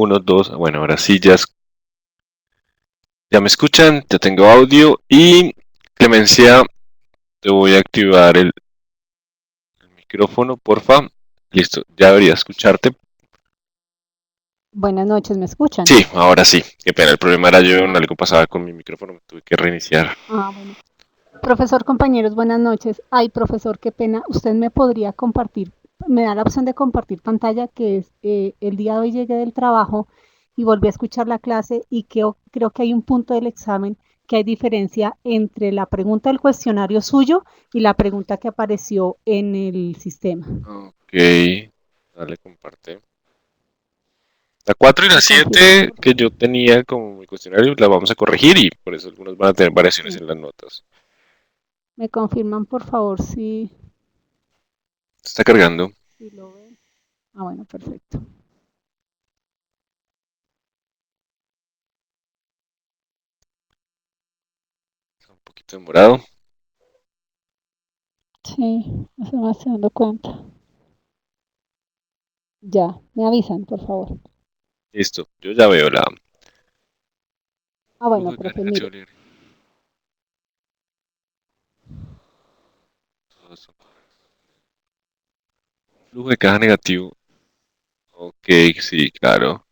Uno, dos, bueno, ahora sí ya me escuchan, ya tengo audio y Clemencia, te voy a activar el micrófono, porfa. Listo, ya debería escucharte. Buenas noches, ¿me escuchan? Sí, ahora sí, qué pena, el problema era yo, en Ah, algo pasaba con mi micrófono, me tuve que reiniciar. bueno. Profesor, compañeros, buenas noches. Ay, profesor, qué pena. ¿Usted me podría compartir, me da la opción de compartir pantalla, que es el día de hoy llegué del trabajo y volví a escuchar la clase y creo que hay un punto del examen que hay diferencia entre la pregunta del cuestionario suyo y la pregunta que apareció en el sistema. Ok, dale, comparte. La 4 y la ¿Me confirman, 7 por que favor? yo tenía como mi cuestionario las vamos a corregir y por eso algunos van a tener variaciones Sí. en las notas. ¿Me confirman, por favor, Está cargando. si lo ven? Bueno, perfecto. Está un poquito demorado. Sí, eso me estoy dando cuenta. Ya, me avisan, por favor. Listo, yo ya veo la flujo Bueno, de profe, carga mire. teórica. Flujo de caja negativo. Ok, sí, claro.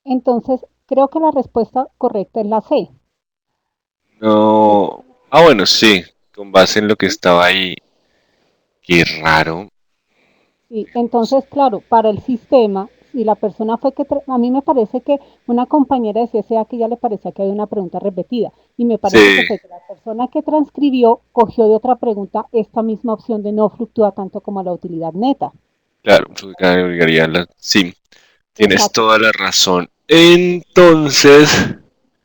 Entonces, creo que la respuesta correcta es la C. No. Ah, bueno, sí. Con base en lo que ¿Sí? estaba ahí. Qué raro. Sí, entonces, claro, para el sistema, si la persona fue a mí me parece que una compañera de CSA que ya le parecía que había una pregunta repetida, y me parece que Sí, fue que la persona que transcribió cogió de otra pregunta esta misma opción de no fluctúa tanto como la utilidad neta. claro. Flujo de caja obligaría la. Sí, tienes Exacto. toda la razón. Entonces.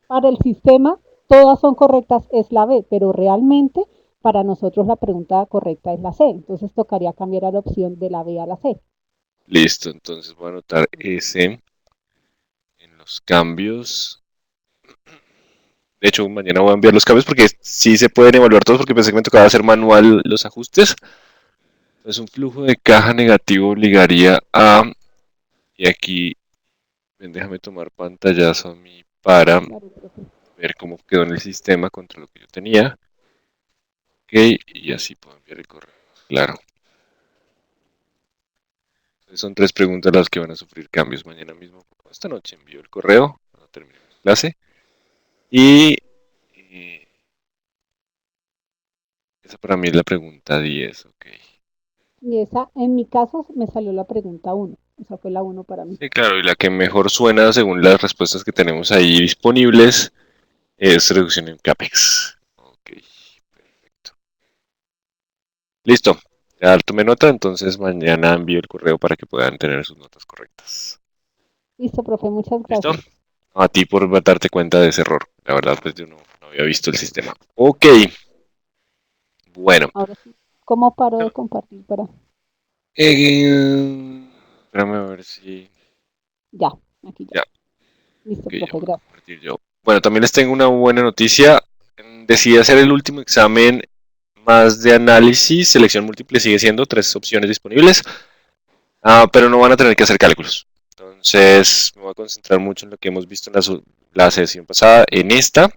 Para el sistema, todas son correctas, es la B, pero realmente para nosotros la pregunta correcta es la C. Entonces tocaría cambiar a la opción de la B a la C. Listo, entonces voy a anotar ese en los cambios. De hecho, mañana voy a enviar los cambios porque sí se pueden evaluar todos porque pensé que me tocaba hacer manual los ajustes. Entonces un flujo de caja negativo obligaría a, y aquí déjame tomar pantallazo a mí para Claro, profe. ver cómo quedó en el sistema contra lo que yo tenía. Ok, y así puedo enviar el correo. Claro. Entonces son tres preguntas las que van a sufrir cambios mañana mismo. Esta noche envío el correo cuando terminemos la clase. Y esa para mí es la pregunta 10, ok. Y esa, en mi caso, me salió la pregunta uno. Esa fue la uno para mí. Sí, claro, y la que mejor suena según las respuestas que tenemos ahí disponibles es reducción en CAPEX. Ok, perfecto. Listo. Ya tomé nota, entonces mañana envío el correo para que puedan tener sus notas correctas. Listo, profe, muchas ¿Listo? gracias. A ti por darte cuenta de ese error. La verdad, pues yo no había visto el sistema. Ok, bueno. Ahora sí, ¿cómo paro de compartir para? Espérame a ver si... Ya, aquí ya. Ya, Listo, ok, ya profe, voy a gracias. compartir yo. Bueno, también les tengo una buena noticia. Decidí hacer el último examen más de análisis. Selección múltiple sigue siendo tres opciones disponibles. Pero no van a tener que hacer cálculos. Entonces me voy a concentrar mucho en lo que hemos visto en la sesión pasada, en esta,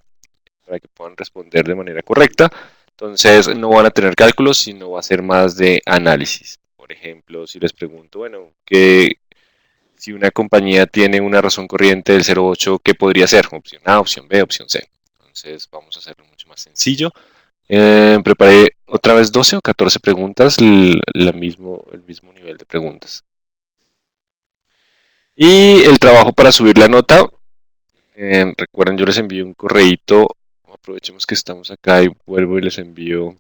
para que puedan responder de manera correcta. Entonces no van a tener cálculos, sino va a ser más de análisis. Por ejemplo, si les pregunto, bueno, que si una compañía tiene una razón corriente del 0,8, ¿qué podría ser? Opción A, opción B, opción C. Entonces vamos a hacerlo mucho más sencillo. Preparé otra vez 12 o 14 preguntas, el mismo nivel de preguntas. Y el trabajo para subir la nota, recuerden, yo les envío un correíto, aprovechemos que estamos acá y vuelvo y les envío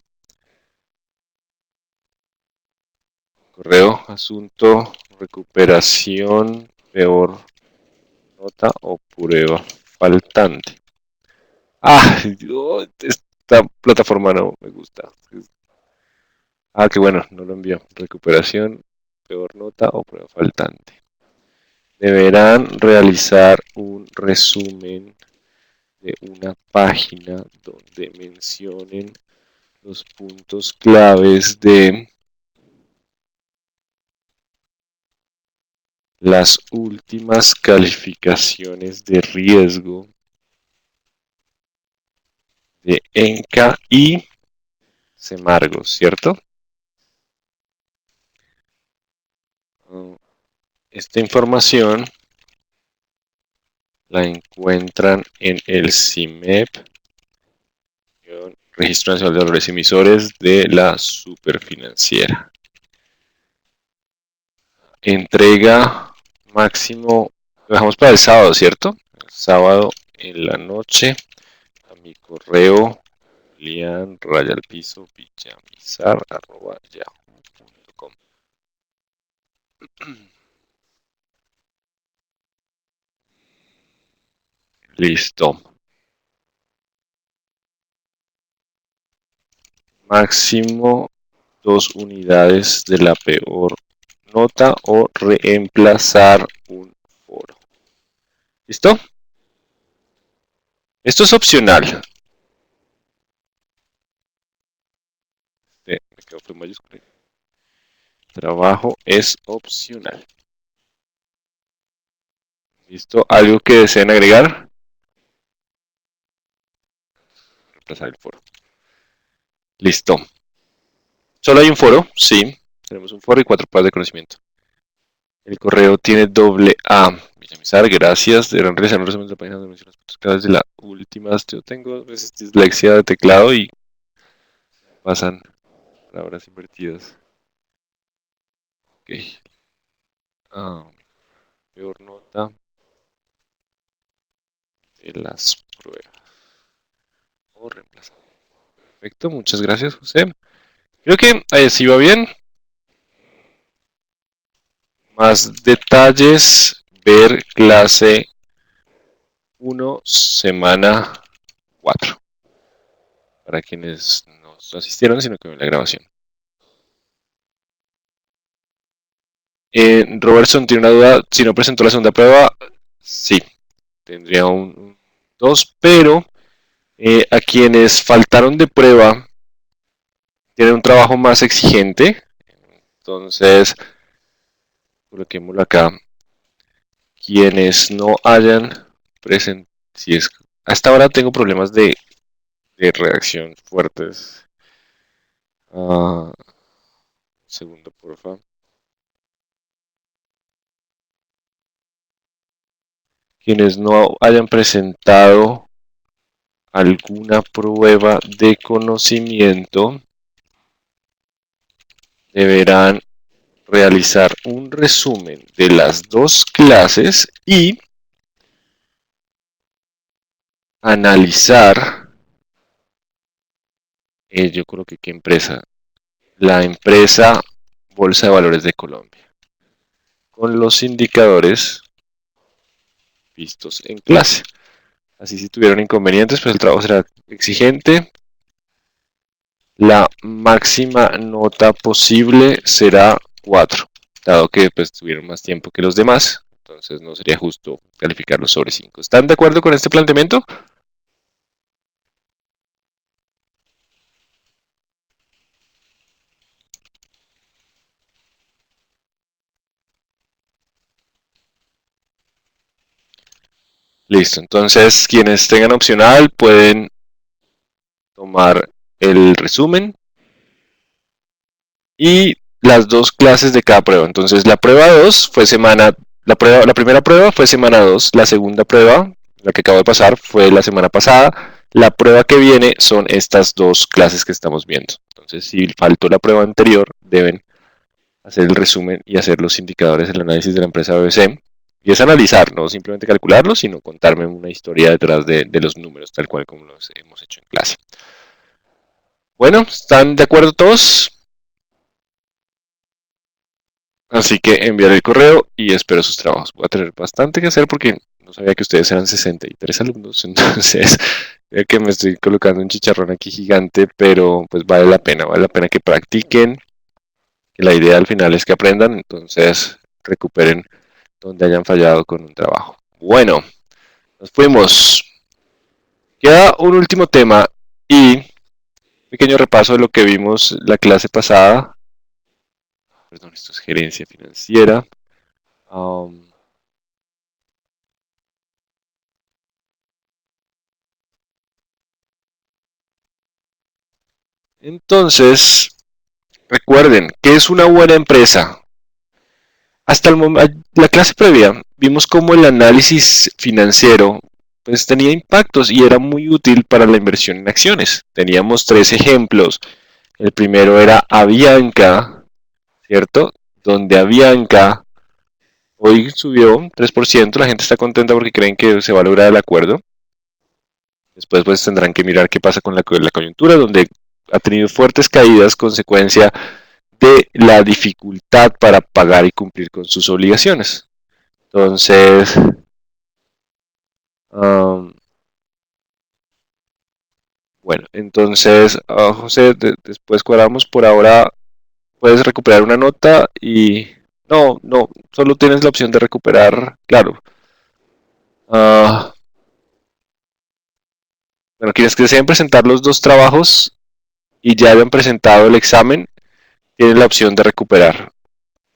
correo, asunto, recuperación, peor nota o prueba faltante. Esta plataforma no me gusta. Qué bueno, no lo envió. Recuperación, peor nota o prueba faltante. Deberán realizar un resumen de una página donde mencionen los puntos claves de las últimas calificaciones de riesgo de ENCA y Semargo, ¿cierto? Esta información la encuentran en el CIMEP, Registro Nacional de Valores Emisores de la Superfinanciera. Entrega máximo, lo dejamos para el sábado, ¿cierto? El sábado en la noche a mi correo lian_villamizar@yahoo.com. Listo. Máximo 2 unidades de la peor nota o reemplazar un foro. ¿Listo? Esto es opcional. Me quedo en mayúscula. Trabajo es opcional. ¿Listo? ¿Algo que deseen agregar? Reemplazar el foro. Listo. ¿Solo hay un foro? Sí. Tenemos un foro y 4 pruebas de conocimiento. El correo tiene doble A. Villamizar, gracias. Deberán realizar un resumen de la página donde mencionan las puntos claves de la última. Yo tengo a veces dislexia de teclado y pasan palabras invertidas. Ok. Peor nota de las pruebas. O reemplazar. Perfecto, muchas gracias, José. Creo que así va bien. Más detalles, ver clase 1, semana 4. Para quienes no asistieron, sino que ven la grabación. Robertson tiene una duda. Si no presentó la segunda prueba, sí, tendría un 2, pero a quienes faltaron de prueba tienen un trabajo más exigente. Entonces, coloquémoslo acá. Quienes no hayan presentado, si es, hasta ahora tengo problemas de redacción fuertes. Segundo, porfa. Quienes no hayan presentado alguna prueba de conocimiento deberán realizar un resumen de las dos clases y analizar, yo coloqué qué empresa, la empresa Bolsa de Valores de Colombia, con los indicadores vistos en clase. Así si tuvieron inconvenientes, pues el trabajo será exigente. La máxima nota posible será 4, dado que pues tuvieron más tiempo que los demás. Entonces no sería justo calificarlos sobre 5. ¿Están de acuerdo con este planteamiento? Listo, entonces quienes tengan opcional pueden tomar el resumen y las dos clases de cada prueba. Entonces la prueba 2 fue la primera prueba fue semana 2, la segunda prueba, la que acabo de pasar, fue la semana pasada. La prueba que viene son estas dos clases que estamos viendo. Entonces si faltó la prueba anterior, deben hacer el resumen y hacer los indicadores del análisis de la empresa BBC. Y es analizar, no simplemente calcularlos, sino contarme una historia detrás de los números, tal cual como los hemos hecho en clase. Bueno, ¿están de acuerdo todos? Así que enviaré el correo y espero sus trabajos. Voy a tener bastante que hacer porque no sabía que ustedes eran 63 alumnos, entonces creo que me estoy colocando un chicharrón aquí gigante, pero pues vale la pena que practiquen, que la idea al final es que aprendan, entonces recuperen donde hayan fallado con un trabajo. Bueno, nos fuimos. Queda un último tema y un pequeño repaso de lo que vimos la clase pasada. Perdón, esto es gerencia financiera. Um, entonces, recuerden, ¿qué es una buena empresa? Hasta el la clase previa vimos cómo el análisis financiero pues tenía impactos y era muy útil para la inversión en acciones. Teníamos tres ejemplos. El primero era Avianca, ¿cierto? Donde Avianca hoy subió 3%, la gente está contenta porque creen que se va a lograr el acuerdo. Después pues tendrán que mirar qué pasa con la coyuntura, donde ha tenido fuertes caídas consecuencia de la dificultad para pagar y cumplir con sus obligaciones. Entonces, um, bueno, entonces, José, después cuadramos por ahora, puedes recuperar una nota y no, no, solo tienes la opción de recuperar, claro. Uh, bueno, quienes deseen presentar los dos trabajos y ya hayan presentado el examen, tienen la opción de recuperar,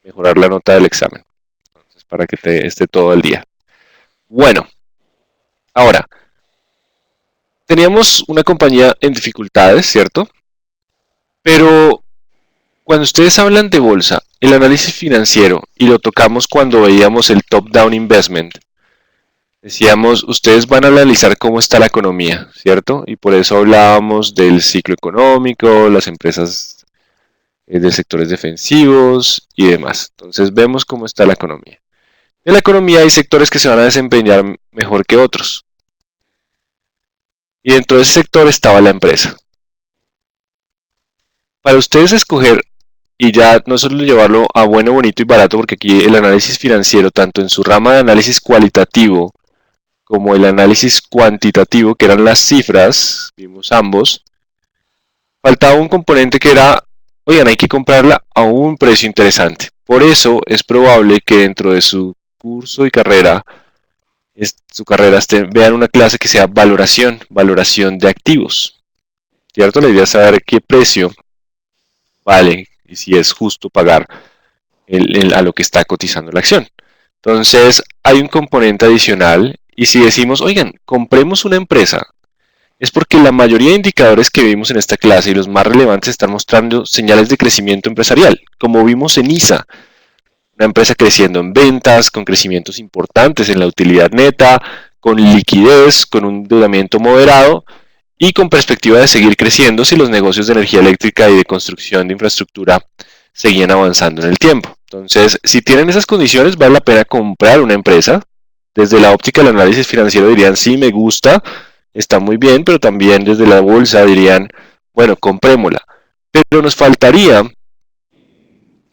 mejorar la nota del examen. Entonces, para que te esté todo el día. Bueno, ahora, teníamos una compañía en dificultades, ¿cierto? Pero cuando ustedes hablan de bolsa, el análisis financiero, y lo tocamos cuando veíamos el top-down investment, decíamos, ustedes van a analizar cómo está la economía, ¿cierto? Y por eso hablábamos del ciclo económico, las empresas de sectores defensivos y demás. Entonces vemos cómo está la economía. En la economía hay sectores que se van a desempeñar mejor que otros. Y dentro de ese sector estaba la empresa. Para ustedes escoger y ya no solo llevarlo a bueno, bonito y barato, porque aquí el análisis financiero, tanto en su rama de análisis cualitativo como el análisis cuantitativo, que eran las cifras, vimos ambos, faltaba un componente que era, oigan, hay que comprarla a un precio interesante. Por eso es probable que dentro de su curso y carrera, su carrera, vean una clase que sea valoración de activos. ¿Cierto? La idea es saber qué precio vale y si es justo pagar a lo que está cotizando la acción. Entonces, hay un componente adicional y si decimos, oigan, compremos una empresa, es porque la mayoría de indicadores que vimos en esta clase y los más relevantes están mostrando señales de crecimiento empresarial, como vimos en ISA, una empresa creciendo en ventas, con crecimientos importantes en la utilidad neta, con liquidez, con un endeudamiento moderado y con perspectiva de seguir creciendo si los negocios de energía eléctrica y de construcción de infraestructura seguían avanzando en el tiempo. Entonces, si tienen esas condiciones, vale la pena comprar una empresa. Desde la óptica del análisis financiero dirían, sí, me gusta, está muy bien, pero también desde la bolsa dirían, bueno, comprémosla. Pero nos faltaría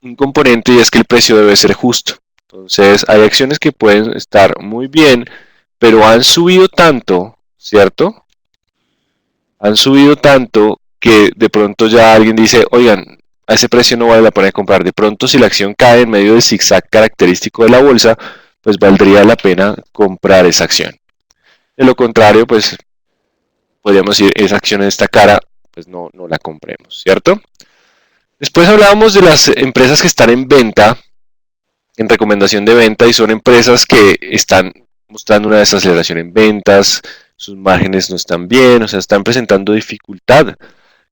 un componente y es que el precio debe ser justo. Entonces, hay acciones que pueden estar muy bien, pero han subido tanto, ¿cierto? Han subido tanto que de pronto ya alguien dice, oigan, a ese precio no vale la pena comprar. De pronto, si la acción cae en medio del zigzag característico de la bolsa, pues valdría la pena comprar esa acción. De lo contrario, pues podríamos decir, esa acción en esta cara, pues no, no la compremos, ¿cierto? Después hablábamos de las empresas que están en venta, en recomendación de venta, y son empresas que están mostrando una desaceleración en ventas, sus márgenes no están bien, o sea, están presentando dificultad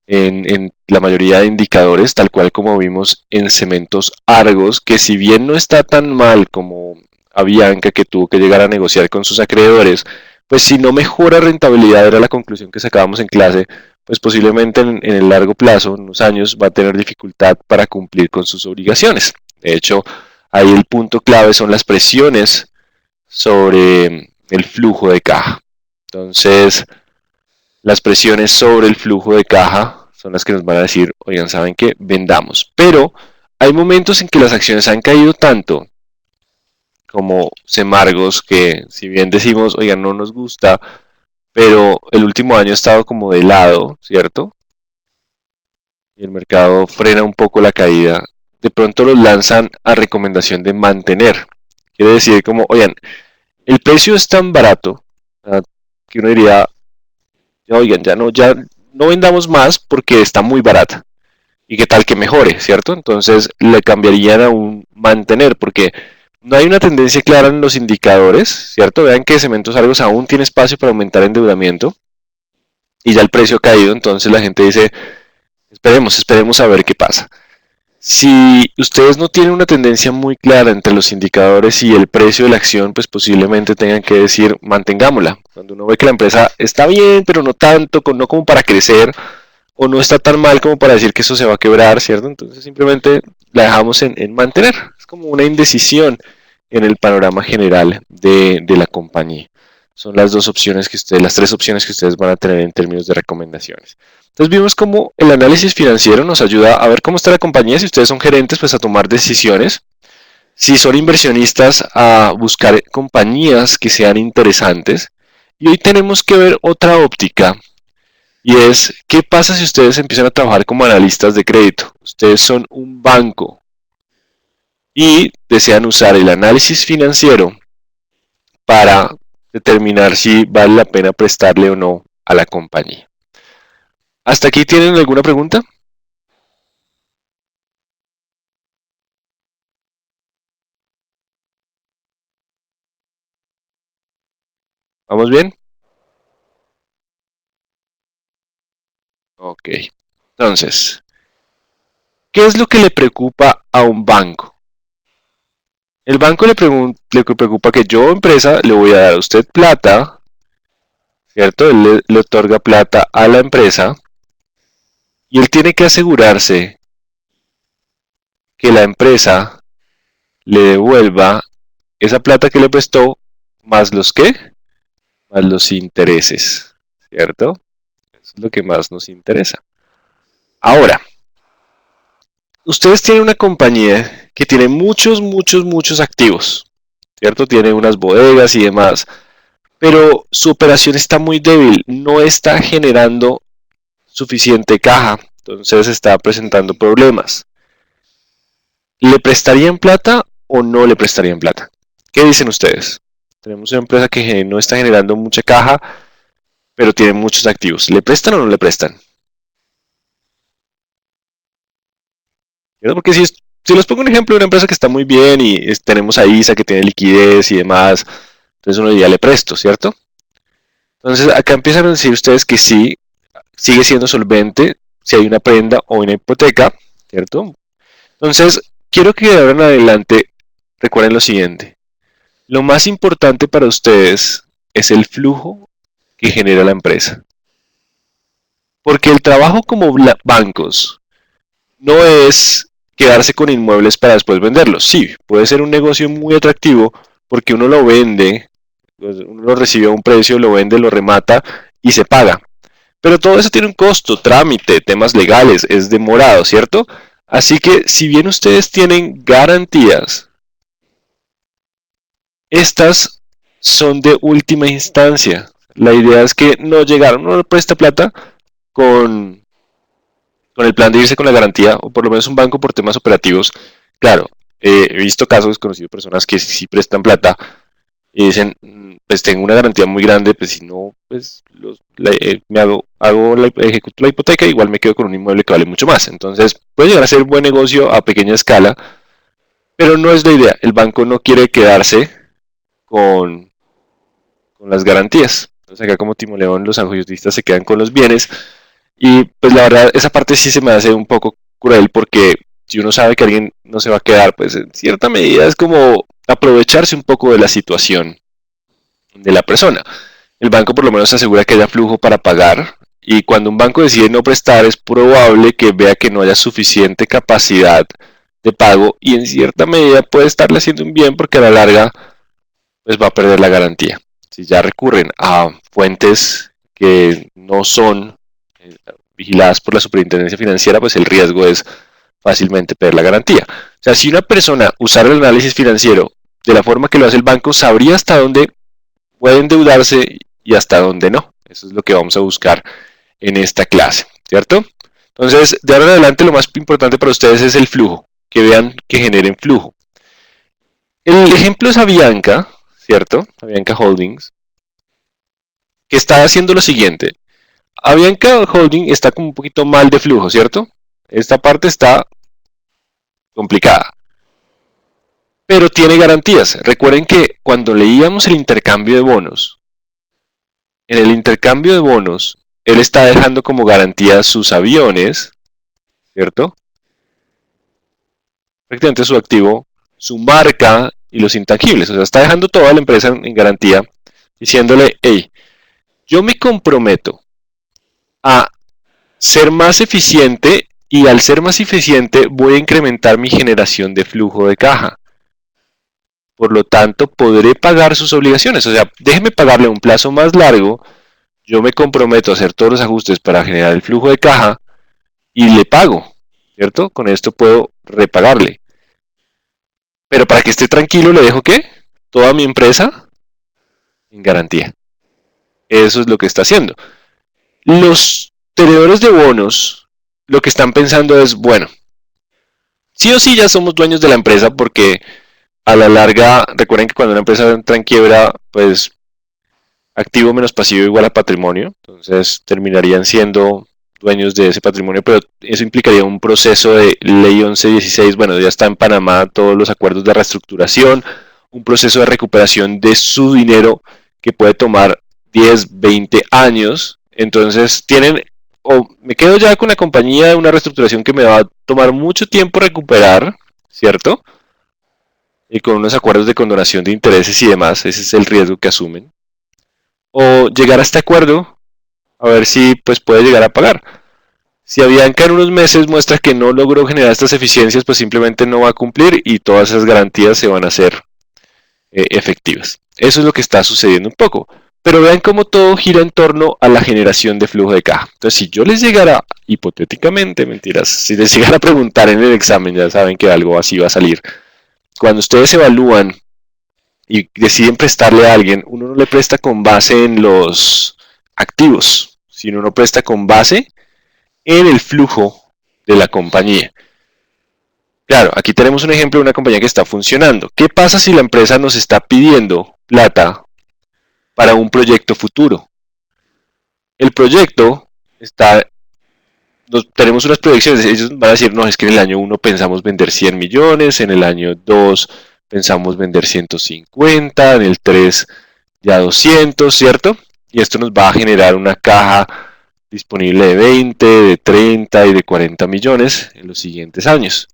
en la mayoría de indicadores, tal cual como vimos en Cementos Argos, que si bien no está tan mal como Avianca, que tuvo que llegar a negociar con sus acreedores, pues si no mejora rentabilidad, era la conclusión que sacábamos en clase, pues posiblemente en el largo plazo, en unos años, va a tener dificultad para cumplir con sus obligaciones. De hecho, ahí el punto clave son las presiones sobre el flujo de caja. Entonces, las presiones sobre el flujo de caja son las que nos van a decir, oigan, ¿saben qué? Vendamos. Pero hay momentos en que las acciones han caído tanto como Semargos, que si bien decimos, oigan, no nos gusta, pero el último año ha estado como de lado, ¿cierto? Y el mercado frena un poco la caída. De pronto los lanzan a recomendación de mantener. Quiere decir como, oigan, el precio es tan barato, que uno diría, oigan, ya no vendamos más porque está muy barata. Y qué tal que mejore, ¿cierto? Entonces le cambiarían a un mantener, porque no hay una tendencia clara en los indicadores, ¿cierto? Vean que Cementos Argos aún tiene espacio para aumentar endeudamiento y ya el precio ha caído, entonces la gente dice, esperemos a ver qué pasa. Si ustedes no tienen una tendencia muy clara entre los indicadores y el precio de la acción, pues posiblemente tengan que decir, mantengámosla. Cuando uno ve que la empresa está bien, pero no tanto, no como para crecer, o no está tan mal como para decir que eso se va a quebrar, ¿cierto? Entonces simplemente la dejamos en mantener. Es como una indecisión en el panorama general de la compañía. Son las dos opciones que ustedes, las tres opciones que ustedes van a tener en términos de recomendaciones. Entonces vimos cómo el análisis financiero nos ayuda a ver cómo está la compañía. Si ustedes son gerentes, pues a tomar decisiones. Si son inversionistas, a buscar compañías que sean interesantes. Y hoy tenemos que ver otra óptica. Y es, ¿qué pasa si ustedes empiezan a trabajar como analistas de crédito? Ustedes son un banco y desean usar el análisis financiero para determinar si vale la pena prestarle o no a la compañía. ¿Hasta aquí tienen alguna pregunta? ¿Vamos bien? Ok. Entonces, ¿qué es lo que le preocupa a un banco? El banco le preocupa que yo, empresa, le voy a dar a usted plata, ¿cierto? Él le otorga plata a la empresa y él tiene que asegurarse que la empresa le devuelva esa plata que le prestó más los qué, más los intereses, ¿cierto? Eso es lo que más nos interesa. Ahora, ustedes tienen una compañía que tiene muchos activos, ¿cierto? Tiene unas bodegas y demás, pero su operación está muy débil, no está generando suficiente caja, entonces está presentando problemas. ¿Le prestarían plata o no le prestarían plata? ¿Qué dicen ustedes? Tenemos una empresa que no está generando mucha caja, pero tiene muchos activos. ¿Le prestan o no le prestan? Porque si les pongo un ejemplo de una empresa que está muy bien y tenemos a ISA que tiene liquidez y demás, entonces uno diría le presto, ¿cierto? Entonces acá empiezan a decir ustedes que sí, sigue siendo solvente si hay una prenda o una hipoteca, ¿cierto? Entonces, quiero que de ahora en adelante recuerden lo siguiente. Lo más importante para ustedes es el flujo que genera la empresa. Porque el trabajo como bancos no es quedarse con inmuebles para después venderlos. Sí, puede ser un negocio muy atractivo porque uno lo vende, uno lo recibe a un precio, lo vende, lo remata y se paga. Pero todo eso tiene un costo, trámite, temas legales, es demorado, ¿cierto? Así que si bien ustedes tienen garantías, estas son de última instancia. La idea es que no llegaron, no presta plata con, con el plan de irse con la garantía, o por lo menos un banco por temas operativos. Claro, he visto casos, conocido personas que sí prestan plata y dicen, pues tengo una garantía muy grande, pues si no, pues me ejecuto la hipoteca, igual me quedo con un inmueble que vale mucho más. Entonces puede llegar a ser un buen negocio a pequeña escala, pero no es la idea. El banco no quiere quedarse con, con las garantías. Entonces acá como Timo León, los anjoyotistas se quedan con los bienes. Y pues la verdad, esa parte sí se me hace un poco cruel porque si uno sabe que alguien no se va a quedar, pues en cierta medida es como aprovecharse un poco de la situación de la persona. El banco por lo menos asegura que haya flujo para pagar y cuando un banco decide no prestar es probable que vea que no haya suficiente capacidad de pago y en cierta medida puede estarle haciendo un bien porque a la larga pues va a perder la garantía. Si ya recurren a fuentes que no son vigiladas por la superintendencia financiera, pues el riesgo es fácilmente perder la garantía. O sea, si una persona usara el análisis financiero de la forma que lo hace el banco, sabría hasta dónde puede endeudarse y hasta dónde no. Eso es lo que vamos a buscar en esta clase, ¿cierto? Entonces, de ahora en adelante lo más importante para ustedes es el flujo, que vean que generen flujo. El ejemplo es Avianca, ¿cierto? Avianca Holdings, que está haciendo lo siguiente. Avianca Holding está como un poquito mal de flujo, ¿cierto? Esta parte está complicada. pero tiene garantías. Recuerden que cuando leíamos el intercambio de bonos, en el intercambio de bonos, él está dejando como garantía sus aviones, ¿cierto? Prácticamente su activo, su marca y los intangibles. O sea, está dejando toda la empresa en garantía, diciéndole, hey, yo me comprometo a ser más eficiente y al ser más eficiente voy a incrementar mi generación de flujo de caja. Por lo tanto, podré pagar sus obligaciones. O sea, déjeme pagarle un plazo más largo. Yo me comprometo a hacer todos los ajustes para generar el flujo de caja y le pago, ¿cierto? Con esto puedo repagarle. Pero para que esté tranquilo, le dejo que toda mi empresa en garantía. Eso es lo que está haciendo. Los tenedores de bonos lo que están pensando es, bueno, sí o sí ya somos dueños de la empresa porque a la larga, recuerden que cuando una empresa entra en quiebra, pues activo menos pasivo igual a patrimonio, entonces terminarían siendo dueños de ese patrimonio, pero eso implicaría un proceso de ley 1116, bueno, ya está en Panamá todos los acuerdos de reestructuración, un proceso de recuperación de su dinero que puede tomar 10, 20 años, entonces tienen, o me quedo ya con la compañía de una reestructuración que me va a tomar mucho tiempo recuperar, ¿cierto? Y con unos acuerdos de condonación de intereses y demás, ese es el riesgo que asumen. O llegar a este acuerdo, a ver si pues puede llegar a pagar. Si Avianca en unos meses muestra que no logró generar estas eficiencias, pues simplemente no va a cumplir y todas esas garantías se van a hacer efectivas. Eso es lo que está sucediendo un poco. Pero vean cómo todo gira en torno a la generación de flujo de caja. Entonces, si yo les llegara, hipotéticamente, mentiras, si les llegara a preguntar en el examen, ya saben que algo así va a salir. Cuando ustedes evalúan y deciden prestarle a alguien, uno no le presta con base en los activos, sino uno presta con base en el flujo de la compañía. Claro, aquí tenemos un ejemplo de una compañía que está funcionando. ¿Qué pasa si la empresa nos está pidiendo plata para un proyecto futuro? El proyecto está, tenemos unas proyecciones, ellos van a decir, no, es que en el año 1 pensamos vender 100 millones, en el año 2 pensamos vender 150, en el 3 ya 200, ¿cierto? Y esto nos va a generar una caja disponible de 20, de 30 y de 40 millones en los siguientes años.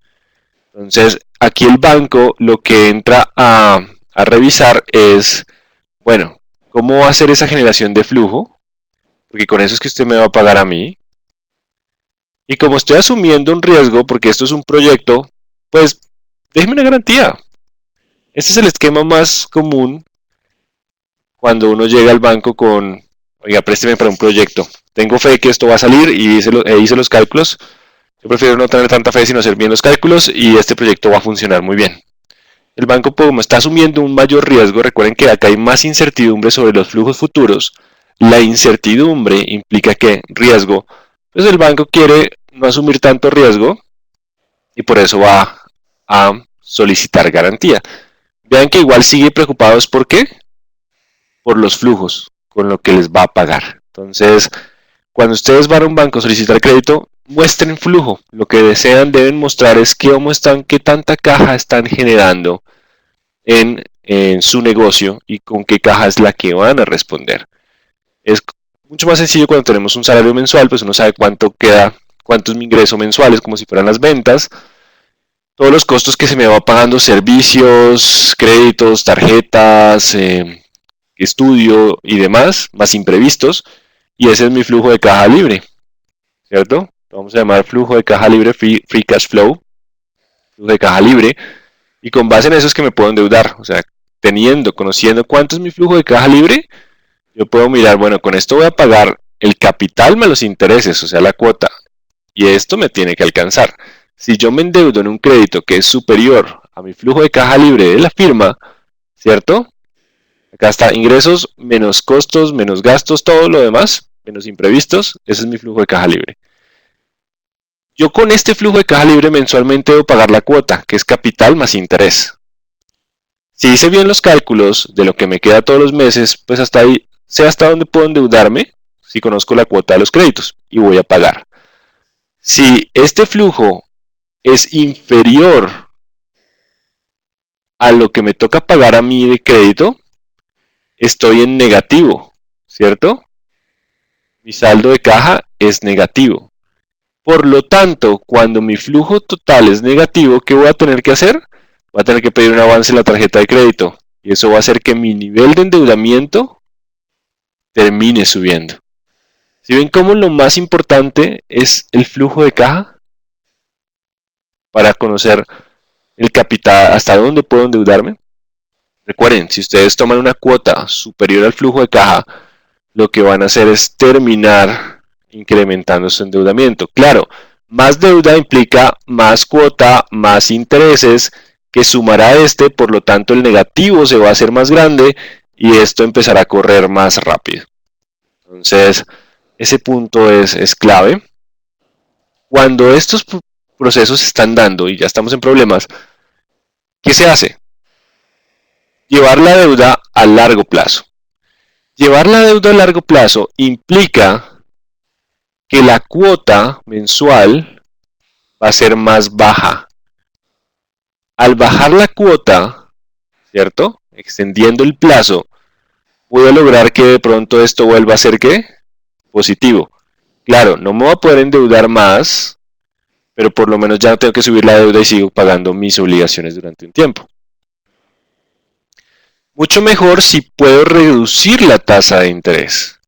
Entonces, aquí el banco lo que entra a revisar es, bueno, ¿cómo va a ser esa generación de flujo? Porque con eso es que usted me va a pagar a mí. Y como estoy asumiendo un riesgo, porque esto es un proyecto, pues déjeme una garantía. Este es el esquema más común cuando uno llega al banco con, oiga, présteme para un proyecto. Tengo fe que esto va a salir y hice los cálculos. Yo prefiero no tener tanta fe, sino hacer bien los cálculos y este proyecto va a funcionar muy bien. El banco, como está asumiendo un mayor riesgo, recuerden que acá hay más incertidumbre sobre los flujos futuros. La incertidumbre implica que riesgo, pues el banco quiere no asumir tanto riesgo y por eso va a solicitar garantía. Vean que igual sigue preocupados, ¿por qué? Por los flujos, con lo que les va a pagar. Entonces, cuando ustedes van a un banco a solicitar crédito, muestren flujo. Lo que desean, deben mostrar es cómo están, qué tanta caja están generando en su negocio y con qué caja es la que van a responder. Es mucho más sencillo cuando tenemos un salario mensual, pues uno sabe cuánto queda, cuánto es mi ingreso mensual, es como si fueran las ventas. Todos los costos que se me va pagando, servicios, créditos, tarjetas, estudio y demás, más imprevistos, y ese es mi flujo de caja libre, ¿cierto? Vamos a llamar flujo de caja libre, free cash flow, flujo de caja libre, y con base en eso es que me puedo endeudar, o sea, conociendo cuánto es mi flujo de caja libre, yo puedo mirar, bueno, con esto voy a pagar el capital más los intereses, o sea, la cuota, y esto me tiene que alcanzar. Si yo me endeudo en un crédito que es superior a mi flujo de caja libre de la firma, ¿cierto? Acá está ingresos menos costos, menos gastos, todo lo demás, menos imprevistos, ese es mi flujo de caja libre. Yo con este flujo de caja libre mensualmente debo pagar la cuota, que es capital más interés. Si hice bien los cálculos de lo que me queda todos los meses, pues hasta ahí sé hasta dónde puedo endeudarme si conozco la cuota de los créditos y voy a pagar. Si este flujo es inferior a lo que me toca pagar a mí de crédito, estoy en negativo, ¿cierto? Mi saldo de caja es negativo. Por lo tanto, cuando mi flujo total es negativo, ¿qué voy a tener que hacer? Voy a tener que pedir un avance en la tarjeta de crédito. Y eso va a hacer que mi nivel de endeudamiento termine subiendo. ¿Sí ven cómo lo más importante es el flujo de caja? Para conocer el capital, hasta dónde puedo endeudarme. Recuerden, si ustedes toman una cuota superior al flujo de caja, lo que van a hacer es terminar incrementando su endeudamiento. Claro, más deuda implica más cuota, más intereses que sumará este, por lo tanto el negativo se va a hacer más grande y esto empezará a correr más rápido. Entonces, ese punto es clave. Cuando estos procesos se están dando y ya estamos en problemas, ¿qué se hace? Llevar la deuda a largo plazo. Llevar la deuda a largo plazo implica que la cuota mensual va a ser más baja. Al bajar la cuota, ¿cierto? Extendiendo el plazo, puedo lograr que de pronto esto vuelva a ser ¿qué? Positivo. Claro, no me voy a poder endeudar más, pero por lo menos ya no tengo que subir la deuda y sigo pagando mis obligaciones durante un tiempo. Mucho mejor si puedo reducir la tasa de interés.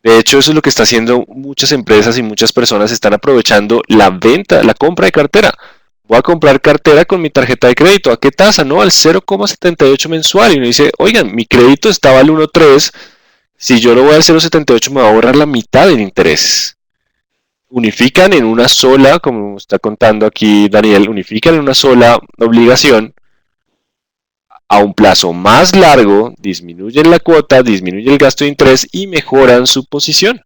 De hecho, eso es lo que está haciendo muchas empresas y muchas personas están aprovechando la venta, la compra de cartera. Voy a comprar cartera con mi tarjeta de crédito. ¿A qué tasa? No, al 0,78 mensual. Y uno dice, oigan, mi crédito estaba al 1,3. Si yo lo voy al 0,78 me va a ahorrar la mitad en intereses. Unifican en una sola, como está contando aquí Daniel, unifican en una sola obligación a un plazo más largo, disminuyen la cuota, disminuyen el gasto de interés y mejoran su posición.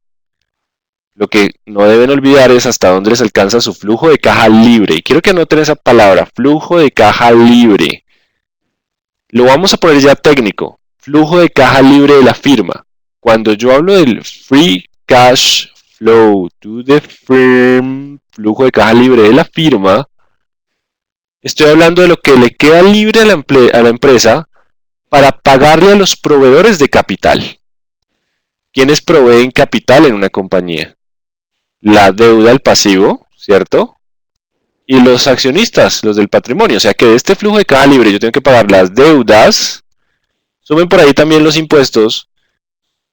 Lo que no deben olvidar es hasta dónde les alcanza su flujo de caja libre. Y quiero que anoten esa palabra, flujo de caja libre. Lo vamos a poner ya técnico, flujo de caja libre de la firma. Cuando yo hablo del free cash flow to the firm, flujo de caja libre de la firma, estoy hablando de lo que le queda libre a la empresa para pagarle a los proveedores de capital. ¿Quiénes proveen capital en una compañía? La deuda, el pasivo, ¿cierto? Y los accionistas, los del patrimonio. O sea que de este flujo de caja libre yo tengo que pagar las deudas, sumen por ahí también los impuestos,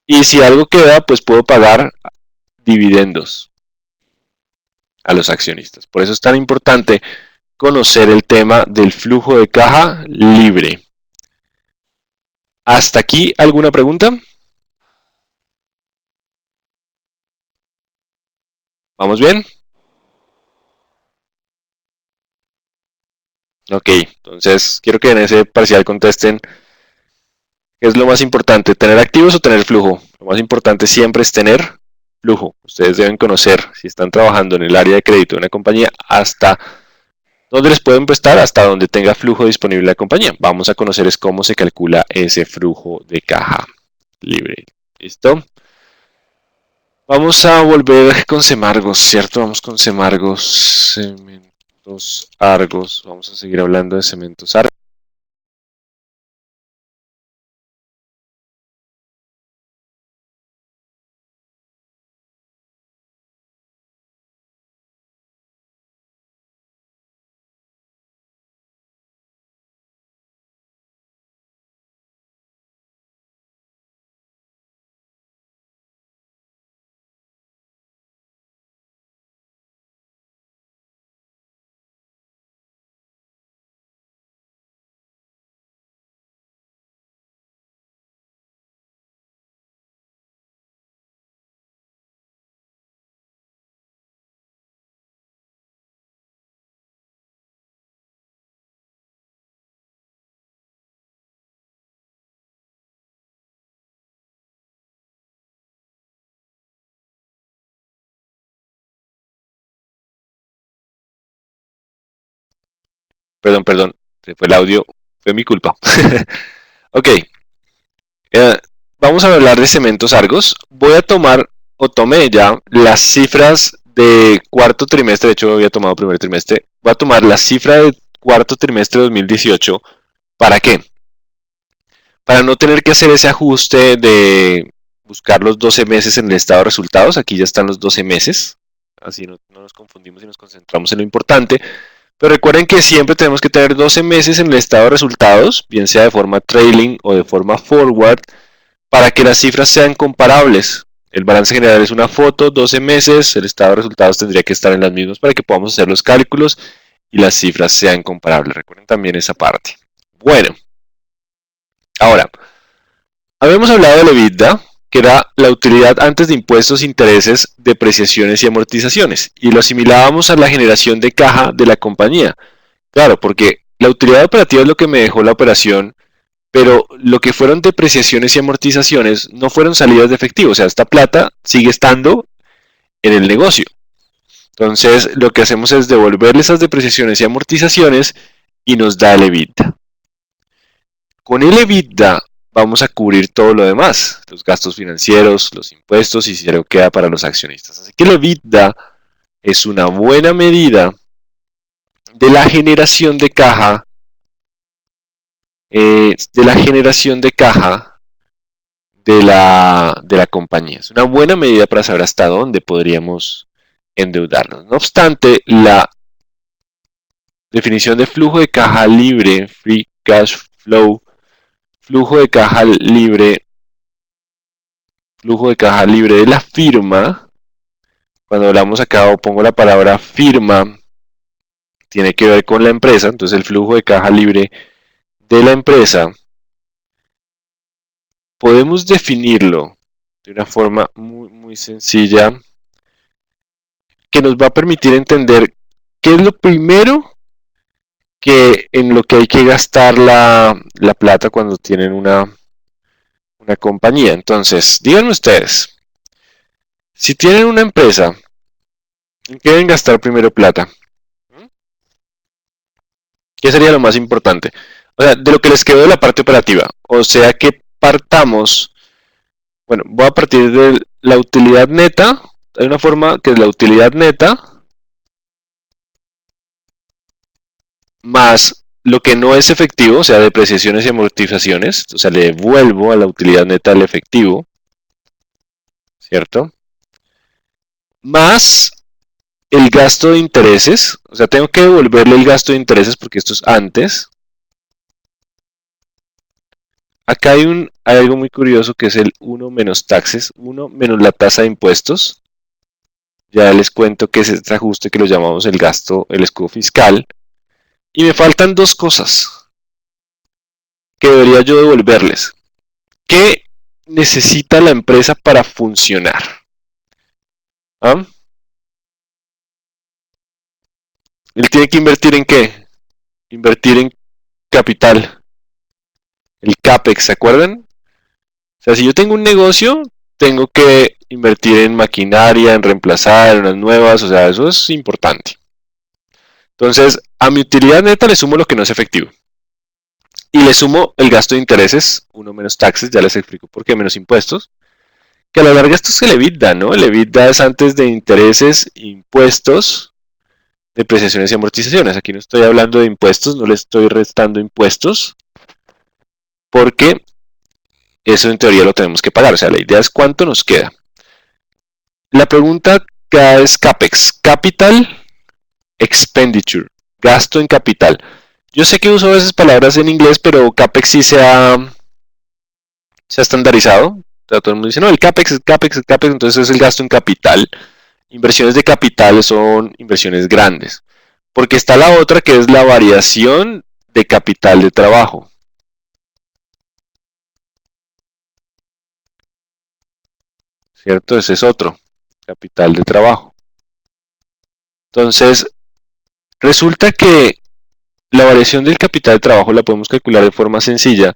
y si algo queda, pues puedo pagar dividendos a los accionistas. Por eso es tan importante conocer el tema del flujo de caja libre. ¿Hasta aquí alguna pregunta? ¿Vamos bien? Ok, entonces quiero que en ese parcial contesten qué es lo más importante, tener activos o tener flujo. Lo más importante siempre es tener flujo. Ustedes deben conocer si están trabajando en el área de crédito de una compañía hasta dónde les pueden prestar, hasta donde tenga flujo disponible la compañía. Vamos a conocer es cómo se calcula ese flujo de caja libre. ¿Listo? Vamos a volver con Semargos, ¿cierto? Vamos con Semargos, Cementos Argos. Vamos a seguir hablando de Cementos Argos. Perdón, se fue el audio, fue mi culpa. Ok, vamos a hablar de Cementos Argos. Voy a tomar, o tomé ya, las cifras de cuarto trimestre. De hecho, había tomado primer trimestre. Voy a tomar la cifra de cuarto trimestre de 2018. ¿Para qué? Para no tener que hacer ese ajuste de buscar los 12 meses en el estado de resultados. Aquí ya están los 12 meses. Así no nos confundimos y nos concentramos en lo importante. Pero recuerden que siempre tenemos que tener 12 meses en el estado de resultados, bien sea de forma trailing o de forma forward, para que las cifras sean comparables. El balance general es una foto, 12 meses, el estado de resultados tendría que estar en las mismas para que podamos hacer los cálculos y las cifras sean comparables. Recuerden también esa parte. Bueno, ahora, habíamos hablado del EBITDA, que era la utilidad antes de impuestos, intereses, depreciaciones y amortizaciones, y lo asimilábamos a la generación de caja de la compañía. Claro, porque la utilidad operativa es lo que me dejó la operación, pero lo que fueron depreciaciones y amortizaciones no fueron salidas de efectivo, o sea, esta plata sigue estando en el negocio. Entonces, lo que hacemos es devolverle esas depreciaciones y amortizaciones y nos da el EBITDA. Con el EBITDA vamos a cubrir todo lo demás, los gastos financieros, los impuestos y si algo queda para los accionistas. Así que el EBITDA es una buena medida de la generación de caja, de la compañía. Es una buena medida para saber hasta dónde podríamos endeudarnos. No obstante, la definición de flujo de caja libre, free cash flow, flujo de caja libre de la firma, cuando hablamos acá o pongo la palabra firma, tiene que ver con la empresa, entonces el flujo de caja libre de la empresa, podemos definirlo de una forma muy sencilla que nos va a permitir entender qué es lo primero en lo que hay que gastar la plata cuando tienen una compañía. Entonces, díganme ustedes, si tienen una empresa, ¿en qué deben gastar primero plata? ¿Qué sería lo más importante? O sea, de lo que les quedó de la parte operativa. O sea que partamos, bueno, voy a partir de la utilidad neta. Hay una forma que es la utilidad neta más lo que no es efectivo, o sea, depreciaciones y amortizaciones. O sea, le devuelvo a la utilidad neta el efectivo, ¿cierto? Más el gasto de intereses, o sea, tengo que devolverle el gasto de intereses porque esto es antes. Acá hay algo muy curioso que es el 1 menos taxes, 1 menos la tasa de impuestos. Ya les cuento que es este ajuste que lo llamamos el gasto, el escudo fiscal. Y me faltan dos cosas que debería yo devolverles. ¿Qué necesita la empresa para funcionar? ¿Ah? Él tiene que invertir en qué? Invertir en capital. El CAPEX, ¿se acuerdan? O sea, si yo tengo un negocio, tengo que invertir en maquinaria, en reemplazar, en unas nuevas, o sea, eso es importante. Entonces, a mi utilidad neta le sumo lo que no es efectivo. Y le sumo el gasto de intereses, 1 menos taxes, ya les explico por qué, menos impuestos. Que a la larga esto es el EBITDA, ¿no? El EBITDA es antes de intereses, impuestos, depreciaciones y amortizaciones. Aquí no estoy hablando de impuestos, no le estoy restando impuestos, porque eso en teoría lo tenemos que pagar. O sea, la idea es cuánto nos queda. La pregunta acá es CAPEX, Capital Expenditure, gasto en capital. Yo sé que uso esas palabras en inglés, pero CAPEX sí se ha estandarizado. O sea, todo el mundo dice, no, el CAPEX, entonces es el gasto en capital. Inversiones de capital son inversiones grandes. Porque está la otra que es la variación de capital de trabajo. ¿Cierto? Ese es otro, capital de trabajo. Entonces, resulta que la variación del capital de trabajo la podemos calcular de forma sencilla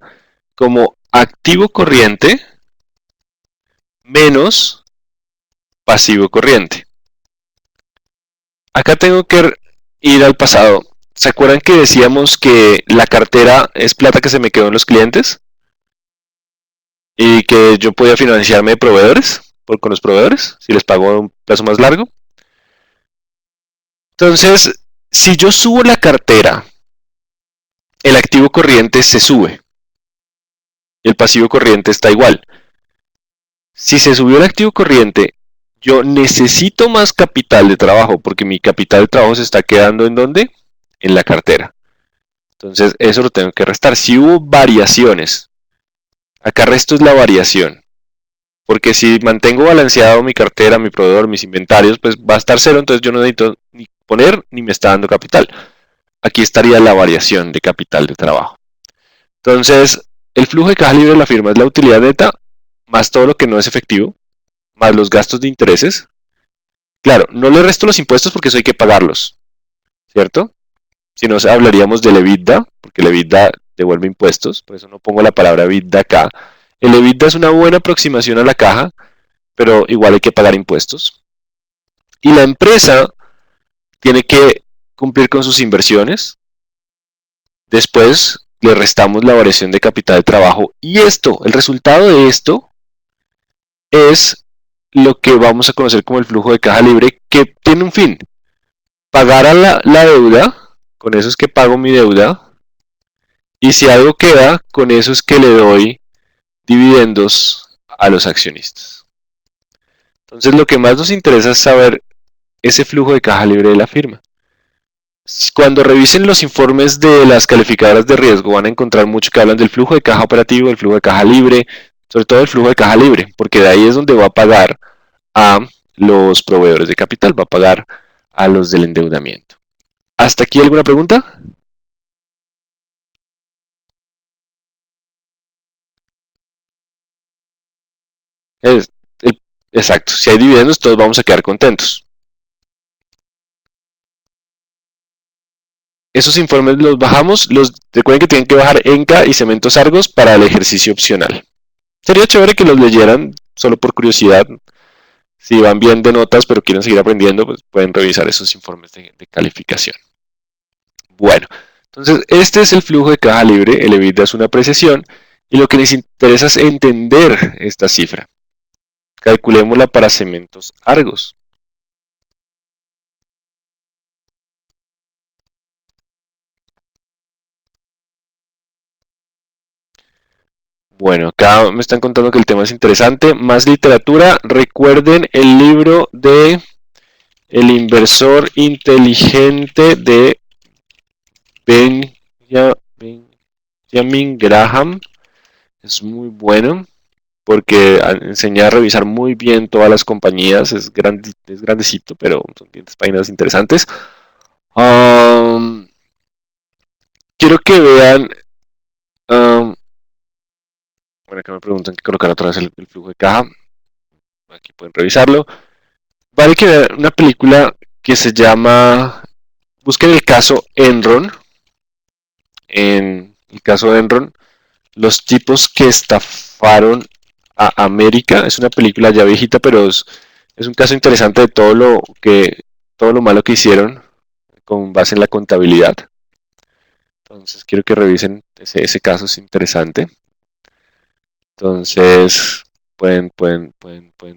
como activo corriente menos pasivo corriente. Acá tengo que ir al pasado. ¿Se acuerdan que decíamos que la cartera es plata que se me quedó en los clientes? Y que yo podía financiarme de proveedores, con los proveedores, si les pago a un plazo más largo. Entonces, si yo subo la cartera el activo corriente se sube y el pasivo corriente está igual. Si se subió el activo corriente, yo necesito más capital de trabajo porque mi capital de trabajo se está quedando ¿en dónde? En la cartera. Entonces eso lo tengo que restar. Si hubo variaciones, acá resto es la variación. Porque si mantengo balanceado mi cartera, mi proveedor, mis inventarios, pues va a estar cero, entonces yo no necesito ni poner ni me está dando capital. Aquí estaría la variación de capital de trabajo. Entonces, el flujo de caja libre de la firma es la utilidad neta más todo lo que no es efectivo, más los gastos de intereses. Claro, no le resto los impuestos porque eso hay que pagarlos, ¿cierto? Si no, hablaríamos del EBITDA, porque el EBITDA devuelve impuestos, por eso no pongo la palabra EBITDA acá. El EBITDA es una buena aproximación a la caja, pero igual hay que pagar impuestos. Y la empresa tiene que cumplir con sus inversiones. Después le restamos la variación de capital de trabajo. Y esto, el resultado de esto es lo que vamos a conocer como el flujo de caja libre, que tiene un fin. Pagar a la deuda, con eso es que pago mi deuda. Y si algo queda, con eso es que le doy dividendos a los accionistas. Entonces lo que más nos interesa es saber ese flujo de caja libre de la firma. Cuando revisen los informes de las calificadoras de riesgo van a encontrar mucho que hablan del flujo de caja operativo, del flujo de caja libre, sobre todo el flujo de caja libre, porque de ahí es donde va a pagar a los proveedores de capital, va a pagar a los del endeudamiento. ¿Hasta aquí alguna pregunta? Es, exacto, si hay dividendos todos vamos a quedar contentos. Esos informes los bajamos, recuerden que tienen que bajar ENCA y Cementos Argos para el ejercicio opcional. Sería chévere que los leyeran solo por curiosidad. Si van bien de notas pero quieren seguir aprendiendo, pues pueden revisar esos informes de calificación. Bueno, entonces este es el flujo de caja libre, el EBITDA es una apreciación y lo que les interesa es entender esta cifra. Calculémosla para Cementos Argos. Bueno, acá me están contando que el tema es interesante. Más literatura. Recuerden el libro de El inversor inteligente de Benjamin Graham. Es muy bueno porque enseña a revisar muy bien todas las compañías. Es grandecito, pero son 500 páginas interesantes. Quiero que vean. Bueno, acá me preguntan que colocar otra vez el flujo de caja. Aquí pueden revisarlo. Vale que vean una película que se llama. Busquen el caso Enron. En el caso de Enron, los tipos que estafaron a América. Es una película ya viejita, pero es un caso interesante de todo lo malo que hicieron con base en la contabilidad. Entonces quiero que revisen ese caso, es interesante. Entonces pueden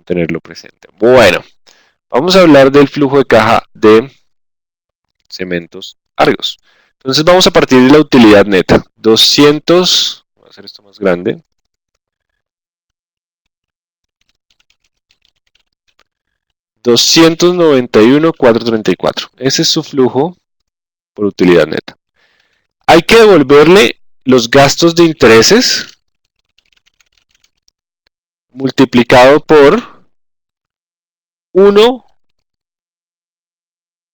tenerlo presente. Bueno, vamos a hablar del flujo de caja de Cementos Argos. Entonces vamos a partir de la utilidad neta. 200, voy a hacer esto más grande. 291,434. Ese es su flujo por utilidad neta. Hay que devolverle los gastos de intereses multiplicado por 1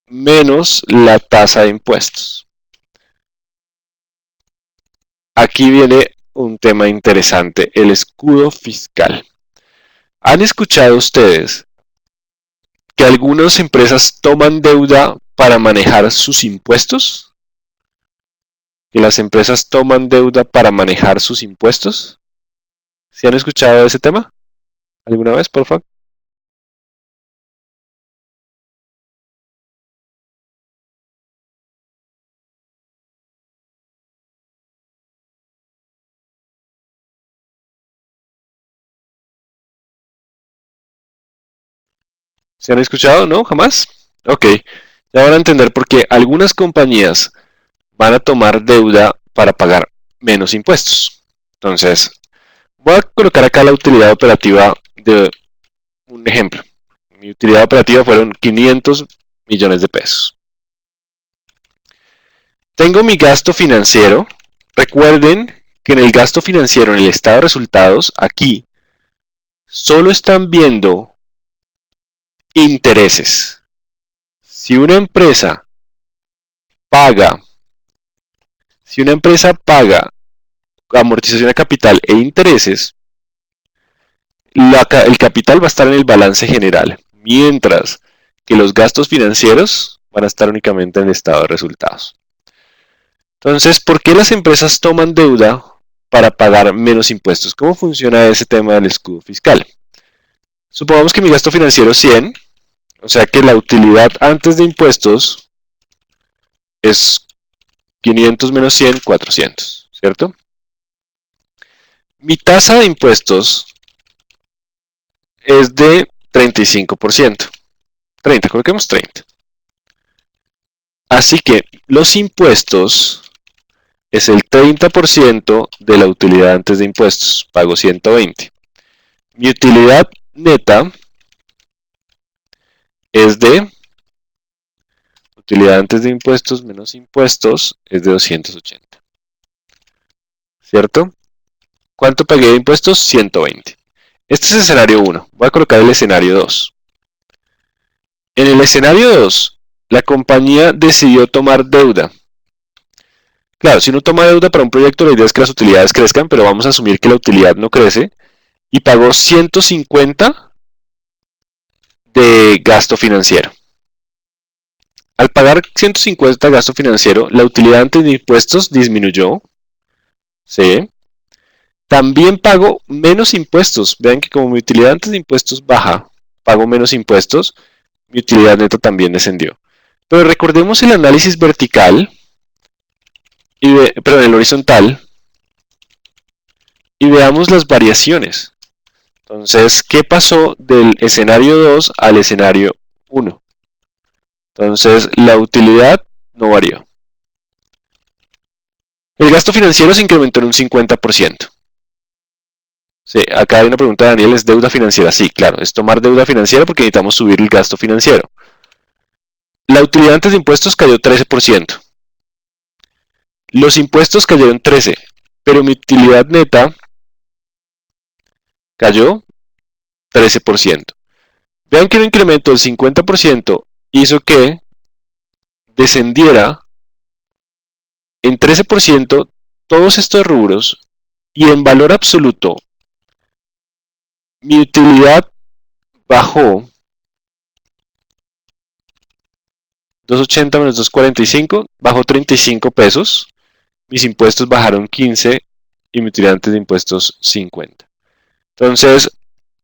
menos la tasa de impuestos. Aquí viene un tema interesante, el escudo fiscal. ¿Han escuchado ustedes que algunas empresas toman deuda para manejar sus impuestos? ¿Que las empresas toman deuda para manejar sus impuestos? ¿Sí han escuchado de ese tema? ¿Alguna vez, por favor? ¿Se han escuchado? ¿No? ¿Jamás? Ok. Ya van a entender por qué algunas compañías van a tomar deuda para pagar menos impuestos. Entonces, voy a colocar acá la utilidad operativa de un ejemplo. Mi utilidad operativa fueron 500 millones de pesos. Tengo mi gasto financiero. Recuerden que en el gasto financiero, en el estado de resultados, aquí, solo están viendo intereses. Si una empresa paga amortización de capital e intereses, el capital va a estar en el balance general, mientras que los gastos financieros van a estar únicamente en el estado de resultados. Entonces, ¿por qué las empresas toman deuda para pagar menos impuestos? ¿Cómo funciona ese tema del escudo fiscal? Supongamos que mi gasto financiero es 100, o sea que la utilidad antes de impuestos es 500 menos 100, 400, ¿cierto? Mi tasa de impuestos es de 35%. 30, coloquemos 30. Así que los impuestos es el 30% de la utilidad antes de impuestos. Pago 120. Mi utilidad neta es de utilidad antes de impuestos menos impuestos es de 280. ¿Cierto? ¿Cuánto pagué de impuestos? 120. Este es el escenario 1. Voy a colocar el escenario 2. En el escenario 2, la compañía decidió tomar deuda. Claro, si uno toma deuda para un proyecto, la idea es que las utilidades crezcan, pero vamos a asumir que la utilidad no crece. Y pagó 150 de gasto financiero. Al pagar 150 de gasto financiero, la utilidad antes de impuestos disminuyó. ¿Sí? También pago menos impuestos. Vean que como mi utilidad antes de impuestos baja, pago menos impuestos, mi utilidad neta también descendió. Pero recordemos el análisis vertical, perdón, el horizontal, y veamos las variaciones. Entonces, ¿qué pasó del escenario 2 al escenario 1? Entonces, la utilidad no varió. El gasto financiero se incrementó en un 50%. Sí, acá hay una pregunta de Daniel, ¿es deuda financiera? Sí, claro, es tomar deuda financiera porque necesitamos subir el gasto financiero. La utilidad antes de impuestos cayó 13%. Los impuestos cayeron 13%, pero mi utilidad neta cayó 13%. Vean que un incremento del 50% hizo que descendiera en 13% todos estos rubros y en valor absoluto mi utilidad bajó 280 menos 245, bajó 35 pesos, mis impuestos bajaron 15 y mi utilidad antes de impuestos 50. Entonces,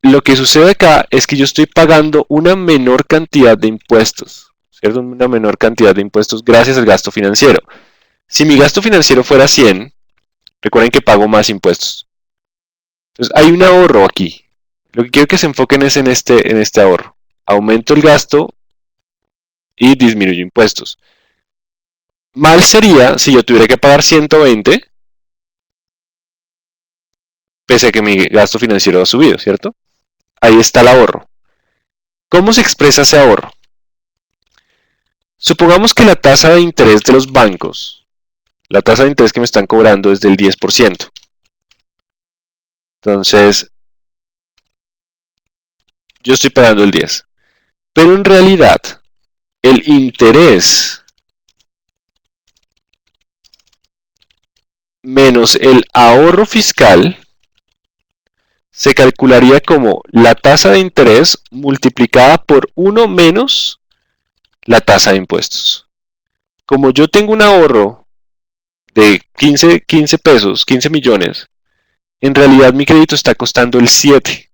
lo que sucede acá es que yo estoy pagando una menor cantidad de impuestos, ¿cierto? Una menor cantidad de impuestos gracias al gasto financiero. Si mi gasto financiero fuera 100, recuerden que pago más impuestos. Entonces, hay un ahorro aquí. Lo que quiero que se enfoquen es en este ahorro. Aumento el gasto y disminuyo impuestos. Mal sería si yo tuviera que pagar 120, pese a que mi gasto financiero ha subido, ¿cierto? Ahí está el ahorro. ¿Cómo se expresa ese ahorro? Supongamos que la tasa de interés de los bancos, la tasa de interés que me están cobrando es del 10%. Entonces, yo estoy pagando el 10%. Pero en realidad, el interés menos el ahorro fiscal se calcularía como la tasa de interés multiplicada por 1 menos la tasa de impuestos. Como yo tengo un ahorro de 15 pesos, 15 millones, en realidad mi crédito está costando el 7.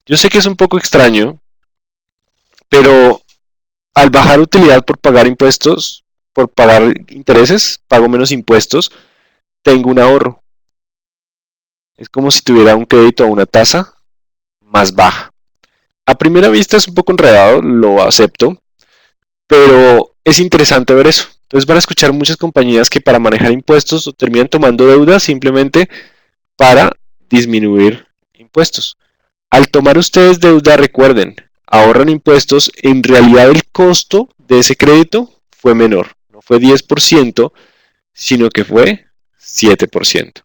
Yo sé que es un poco extraño, pero al bajar utilidad por pagar impuestos, por pagar intereses, pago menos impuestos, tengo un ahorro. Es como si tuviera un crédito a una tasa más baja. A primera vista es un poco enredado, lo acepto, pero es interesante ver eso. Entonces van a escuchar muchas compañías que para manejar impuestos terminan tomando deuda simplemente para disminuir impuestos. Al tomar ustedes deuda, recuerden, ahorran impuestos, en realidad el costo de ese crédito fue menor. No fue 10%, sino que fue 7%.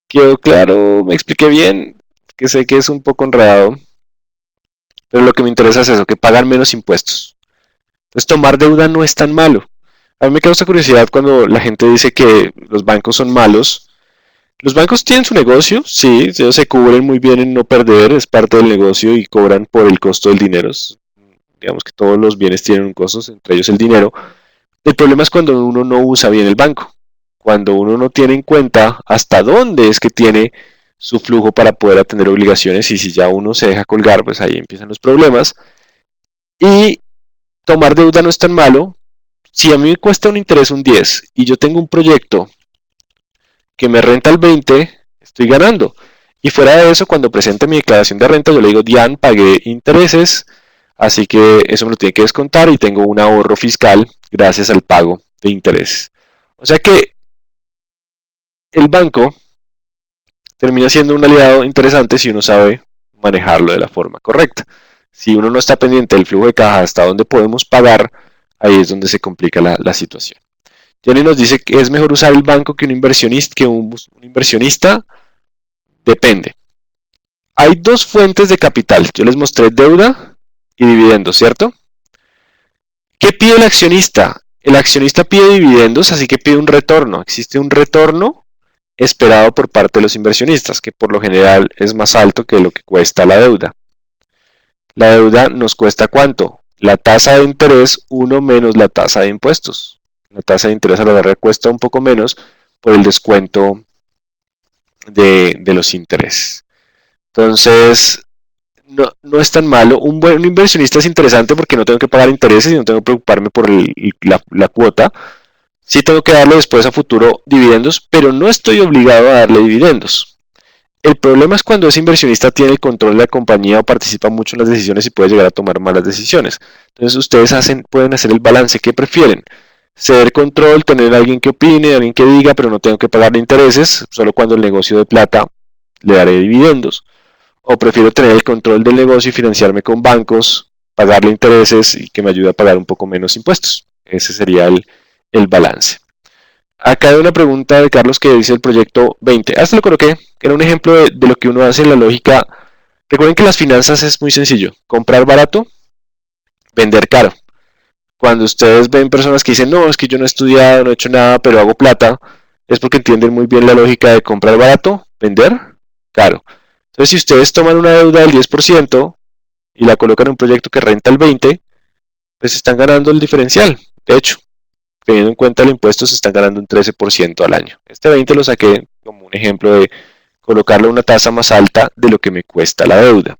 ¿Quedó claro? ¿Me expliqué bien? Que sé que es un poco enredado, pero lo que me interesa es eso, que pagan menos impuestos. Entonces tomar deuda no es tan malo. A mí me causa curiosidad cuando la gente dice que los bancos son malos. Los bancos tienen su negocio, sí, ellos se cubren muy bien en no perder, es parte del negocio y cobran por el costo del dinero. Digamos que todos los bienes tienen un costo, entre ellos el dinero. El problema es cuando uno no usa bien el banco, cuando uno no tiene en cuenta hasta dónde es que tiene su flujo para poder atender obligaciones, y si ya uno se deja colgar, pues ahí empiezan los problemas. Y tomar deuda no es tan malo. Si a mí me cuesta un interés un 10 y yo tengo un proyecto que me renta el 20, estoy ganando. Y fuera de eso, cuando presente mi declaración de renta, yo le digo, Dian, pagué intereses, así que eso me lo tiene que descontar y tengo un ahorro fiscal gracias al pago de intereses. O sea que el banco termina siendo un aliado interesante si uno sabe manejarlo de la forma correcta. Si uno no está pendiente del flujo de caja hasta dónde podemos pagar, ahí es donde se complica la situación. Johnny nos dice que es mejor usar el banco que un inversionista. Depende. Hay dos fuentes de capital. Yo les mostré deuda y dividendos, ¿cierto? ¿Qué pide el accionista? El accionista pide dividendos, así que pide un retorno. Existe un retorno esperado por parte de los inversionistas, que por lo general es más alto que lo que cuesta la deuda. La deuda nos cuesta ¿cuánto? La tasa de interés 1 menos la tasa de impuestos. La tasa de interés a la larga cuesta un poco menos por el descuento de los intereses. Entonces, no es tan malo. Un buen inversionista es interesante porque no tengo que pagar intereses y no tengo que preocuparme por la cuota. Sí tengo que darle después a futuro dividendos, pero no estoy obligado a darle dividendos. El problema es cuando ese inversionista tiene el control de la compañía o participa mucho en las decisiones y puede llegar a tomar malas decisiones. Entonces ustedes pueden hacer el balance. ¿Qué prefieren? Ceder control, tener a alguien que opine, alguien que diga, pero no tengo que pagarle intereses, solo cuando el negocio de plata le daré dividendos. O prefiero tener el control del negocio y financiarme con bancos, pagarle intereses y que me ayude a pagar un poco menos impuestos. Ese sería el balance. Acá hay una pregunta de Carlos que dice el proyecto 20. Hasta lo coloqué, que era un ejemplo de lo que uno hace en la lógica. Recuerden que las finanzas es muy sencillo. Comprar barato, vender caro. Cuando ustedes ven personas que dicen, no, es que yo no he estudiado, no he hecho nada, pero hago plata, es porque entienden muy bien la lógica de comprar barato, vender caro. Entonces, si ustedes toman una deuda del 10% y la colocan en un proyecto que renta el 20%, pues están ganando el diferencial. De hecho, teniendo en cuenta el impuesto, se están ganando un 13% al año. Este 20 lo saqué como un ejemplo de colocarle una tasa más alta de lo que me cuesta la deuda.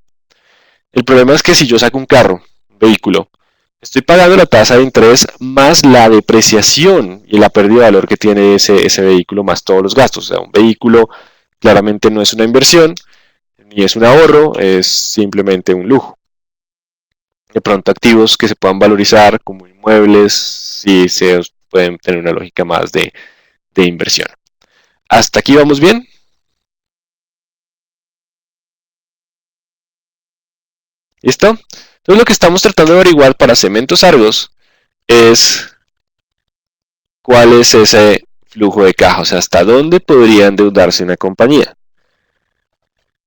El problema es que si yo saco un carro, un vehículo, estoy pagando la tasa de interés más la depreciación y la pérdida de valor que tiene ese vehículo más todos los gastos. O sea, un vehículo claramente no es una inversión, ni es un ahorro, es simplemente un lujo. De pronto activos que se puedan valorizar como inmuebles, sí se pueden tener una lógica más de inversión. ¿Hasta aquí vamos bien? ¿Listo? Entonces lo que estamos tratando de averiguar para Cementos Argos es cuál es ese flujo de caja, o sea, hasta dónde podría endeudarse una compañía.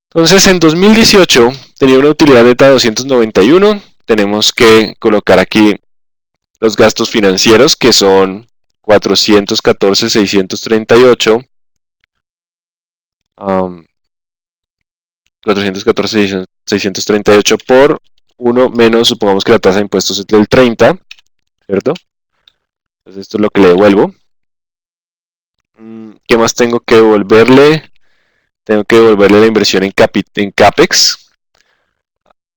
Entonces en 2018 tenía una utilidad neta de 291, tenemos que colocar aquí los gastos financieros que son 414,638, 414,638 por 1 menos, supongamos que la tasa de impuestos es del 30, ¿cierto? Entonces esto es lo que le devuelvo. ¿Qué más tengo que devolverle? Tengo que devolverle la inversión en CAPEX.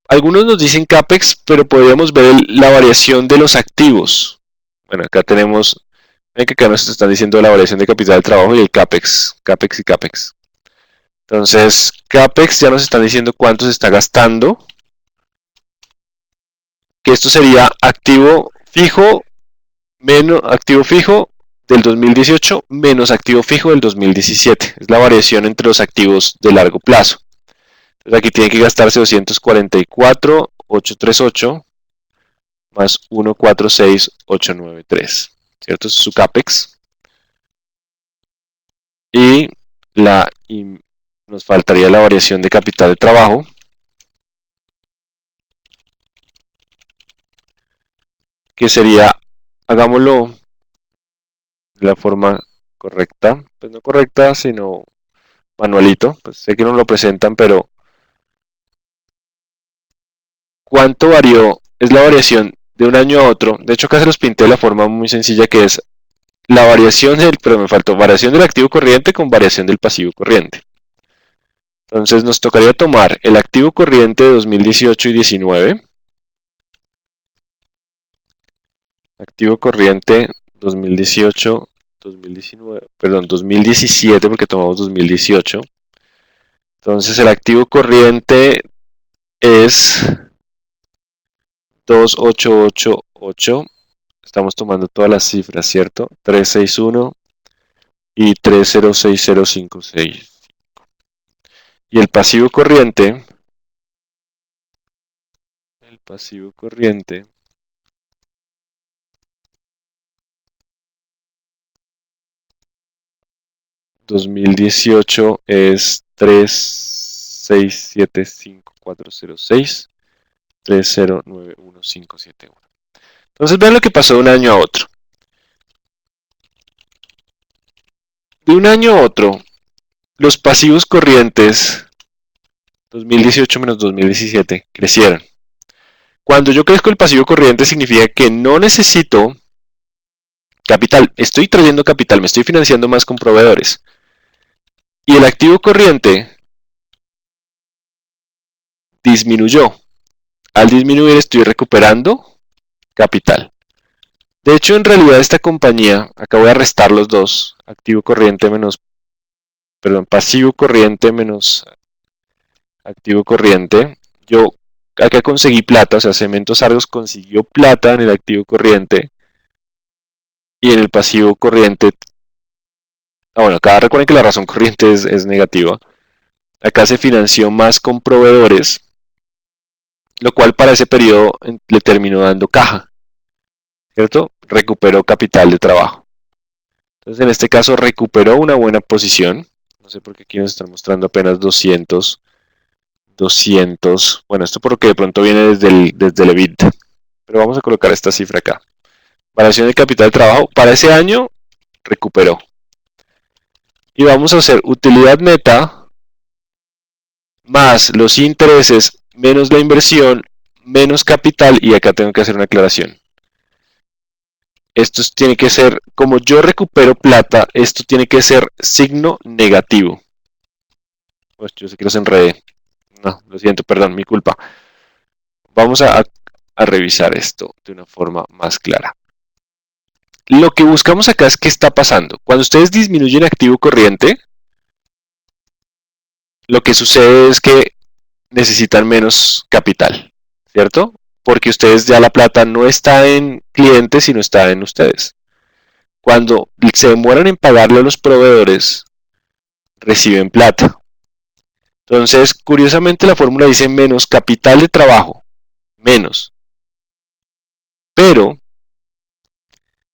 Algunos nos dicen CAPEX, pero podríamos ver la variación de los activos. Bueno, acá tenemos, ven que acá nos están diciendo la variación de capital de trabajo y el CAPEX, CAPEX y CAPEX. Entonces, CAPEX ya nos están diciendo cuánto se está gastando. Que esto sería activo fijo menos activo fijo del 2018 menos activo fijo del 2017. Es la variación entre los activos de largo plazo. Entonces aquí tiene que gastarse 244,838 más 146,893. ¿Cierto? Es su CAPEX. Y nos faltaría la variación de capital de trabajo, que sería, hagámoslo de la forma correcta, pues no correcta, sino manualito. Pues sé que no lo presentan, pero ¿cuánto varió? Es la variación de un año a otro. De hecho, acá se los pinté de la forma muy sencilla, que es la variación pero me faltó variación del activo corriente con variación del pasivo corriente. Entonces nos tocaría tomar el activo corriente de 2018 y 19, activo corriente 2018, 2019, perdón, 2017 porque tomamos 2018. Entonces el activo corriente es 2888. Estamos tomando todas las cifras, ¿cierto? 361 y 306056. Y el pasivo corriente 2018 es 3675406, 3091571. Entonces vean lo que pasó de un año a otro. De un año a otro, los pasivos corrientes 2018 menos 2017 crecieron. Cuando yo crezco el pasivo corriente significa que no necesito capital, estoy trayendo capital, me estoy financiando más con proveedores. Y el activo corriente disminuyó. Al disminuir estoy recuperando capital. De hecho, en realidad esta compañía, acá voy a restar los dos, activo corriente menos, perdón, pasivo corriente menos activo corriente. Yo acá conseguí plata, o sea, Cementos Argos consiguió plata en el activo corriente y en el pasivo corriente. Bueno, acá recuerden que la razón corriente es negativa. Acá se financió más con proveedores, lo cual para ese periodo le terminó dando caja, ¿cierto? Recuperó capital de trabajo. Entonces, en este caso, recuperó una buena posición. No sé por qué aquí nos están mostrando apenas 200. Bueno, esto porque de pronto viene desde el EBITDA. Pero vamos a colocar esta cifra acá. Variación de capital de trabajo. Para ese año, recuperó. Y vamos a hacer utilidad neta más los intereses menos la inversión menos capital. Y acá tengo que hacer una aclaración. Esto tiene que ser, como yo recupero plata, esto tiene que ser signo negativo. Pues yo sé que los enredé. No, lo siento, perdón, mi culpa. Vamos a revisar esto de una forma más clara. Lo que buscamos acá es qué está pasando. Cuando ustedes disminuyen activo corriente, lo que sucede es que necesitan menos capital, ¿cierto? Porque ustedes ya la plata no está en clientes, sino está en ustedes. Cuando se demoran en pagarle a los proveedores, reciben plata. Entonces, curiosamente la fórmula dice menos capital de trabajo, menos. Pero,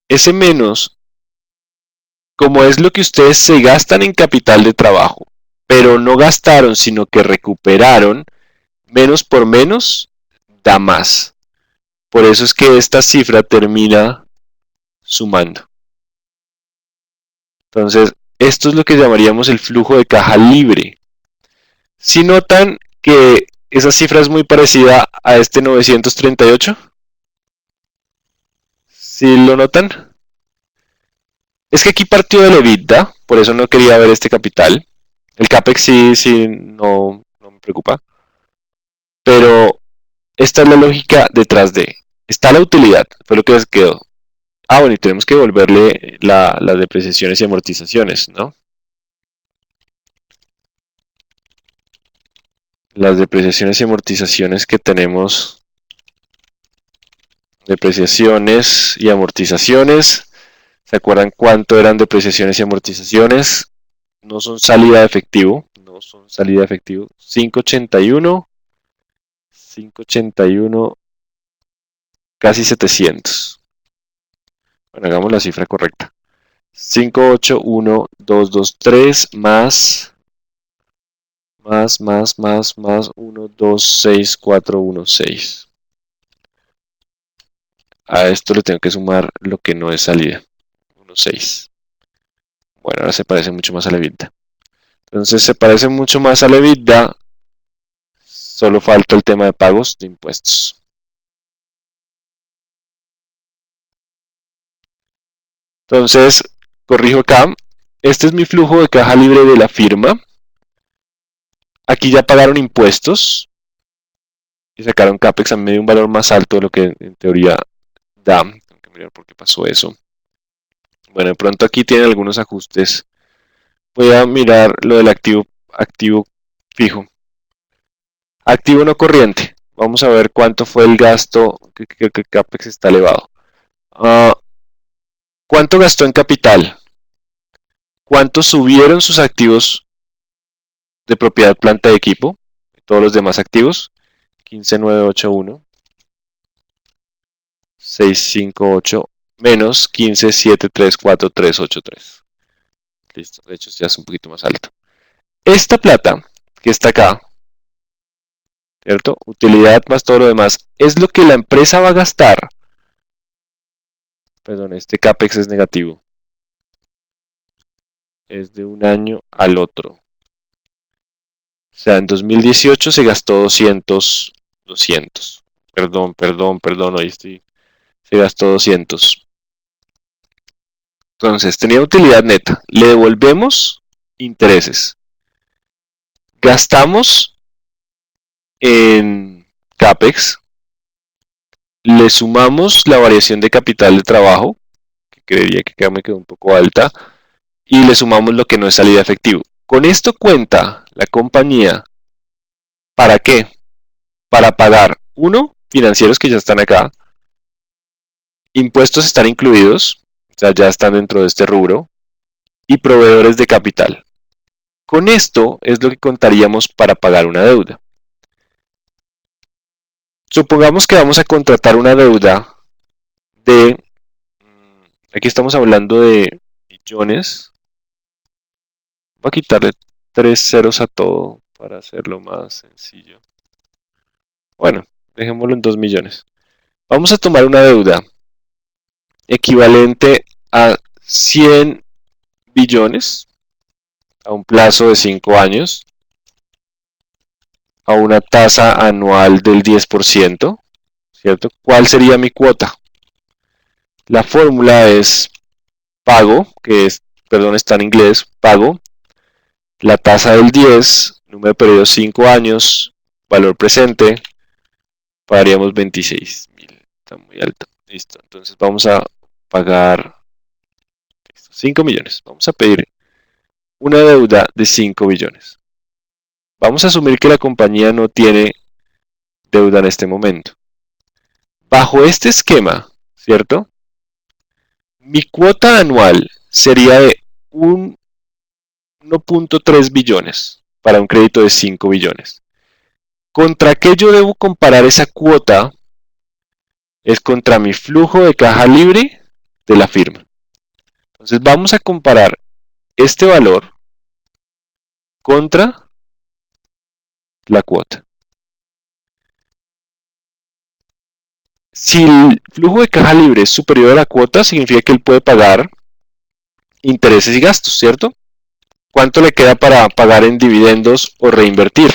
ese menos, como es lo que ustedes se gastan en capital de trabajo, pero no gastaron, sino que recuperaron, menos por menos da más. Por eso es que esta cifra termina sumando. Entonces, esto es lo que llamaríamos el flujo de caja libre. Si notan que esa cifra es muy parecida a este 938, ¿sí lo notan? Es que aquí partió del EBITDA, por eso no quería ver este capital. El CAPEX sí, no me preocupa. Pero esta es la lógica detrás de. Está la utilidad, fue lo que les quedó. Ah, bueno, y tenemos que devolverle las depreciaciones y amortizaciones, ¿no? Las depreciaciones y amortizaciones que tenemos Depreciaciones y amortizaciones. ¿Se acuerdan cuánto eran depreciaciones y amortizaciones? No son salida de efectivo. No son salida de efectivo. 581. 581. Casi 700. Bueno, hagamos la cifra correcta. 581223 más 126416. A esto le tengo que sumar lo que no es salida. 16. Bueno, ahora se parece mucho más a la EBITDA. Entonces se parece mucho más a la EBITDA. Solo falta el tema de pagos de impuestos. Entonces, corrijo acá. Este es mi flujo de caja libre de la firma. Aquí ya pagaron impuestos y sacaron CAPEX a medio un valor más alto de lo que en teoría da. Tengo que mirar por qué pasó eso. Bueno, de pronto aquí tiene algunos ajustes. Voy a mirar lo del activo fijo. Activo no corriente. Vamos a ver cuánto fue el gasto, que CAPEX está elevado. ¿Cuánto gastó en capital? ¿Cuánto subieron sus activos de propiedad, planta de equipo? Todos los demás activos. 15981. 658 menos 15734383. Listo, de hecho ya es un poquito más alto. Esta plata que está acá, ¿cierto? Utilidad más todo lo demás, es lo que la empresa va a gastar. Perdón, este CAPEX es negativo. Es de un año al otro. O sea, en 2018 se gastó 200. Perdón, hoy estoy. Se gastó 200. Entonces, tenía utilidad neta. Le devolvemos intereses. Gastamos en CAPEX. Le sumamos la variación de capital de trabajo, que creería que acá me quedó un poco alta, y le sumamos lo que no es salida de efectivo. Con esto cuenta la compañía, ¿para qué? Para pagar, uno, financieros que ya están acá, impuestos están incluidos, o sea, ya están dentro de este rubro, y proveedores de capital. Con esto es lo que contaríamos para pagar una deuda. Supongamos que vamos a contratar una deuda de, aquí estamos hablando de millones. Voy a quitarle 3 ceros a todo para hacerlo más sencillo. Bueno, dejémoslo en 2 millones. Vamos a tomar una deuda equivalente a 100 billones a un plazo de 5 años, a una tasa anual del 10%, ¿cierto? ¿Cuál sería mi cuota? La fórmula es pago, está en inglés, pago, la tasa del 10, número de periodos 5 años, valor presente, pagaríamos 26.000, está muy alto, listo, entonces vamos a pagar 5 millones, vamos a pedir una deuda de 5 billones. Vamos a asumir que la compañía no tiene deuda en este momento. Bajo este esquema, ¿cierto? Mi cuota anual sería de 1.3 billones para un crédito de 5 billones. ¿Contra qué yo debo comparar esa cuota? Es contra mi flujo de caja libre de la firma. Entonces vamos a comparar este valor contra la cuota. Si el flujo de caja libre es superior a la cuota, significa que él puede pagar intereses y gastos, ¿cierto? ¿Cuánto le queda para pagar en dividendos o reinvertir?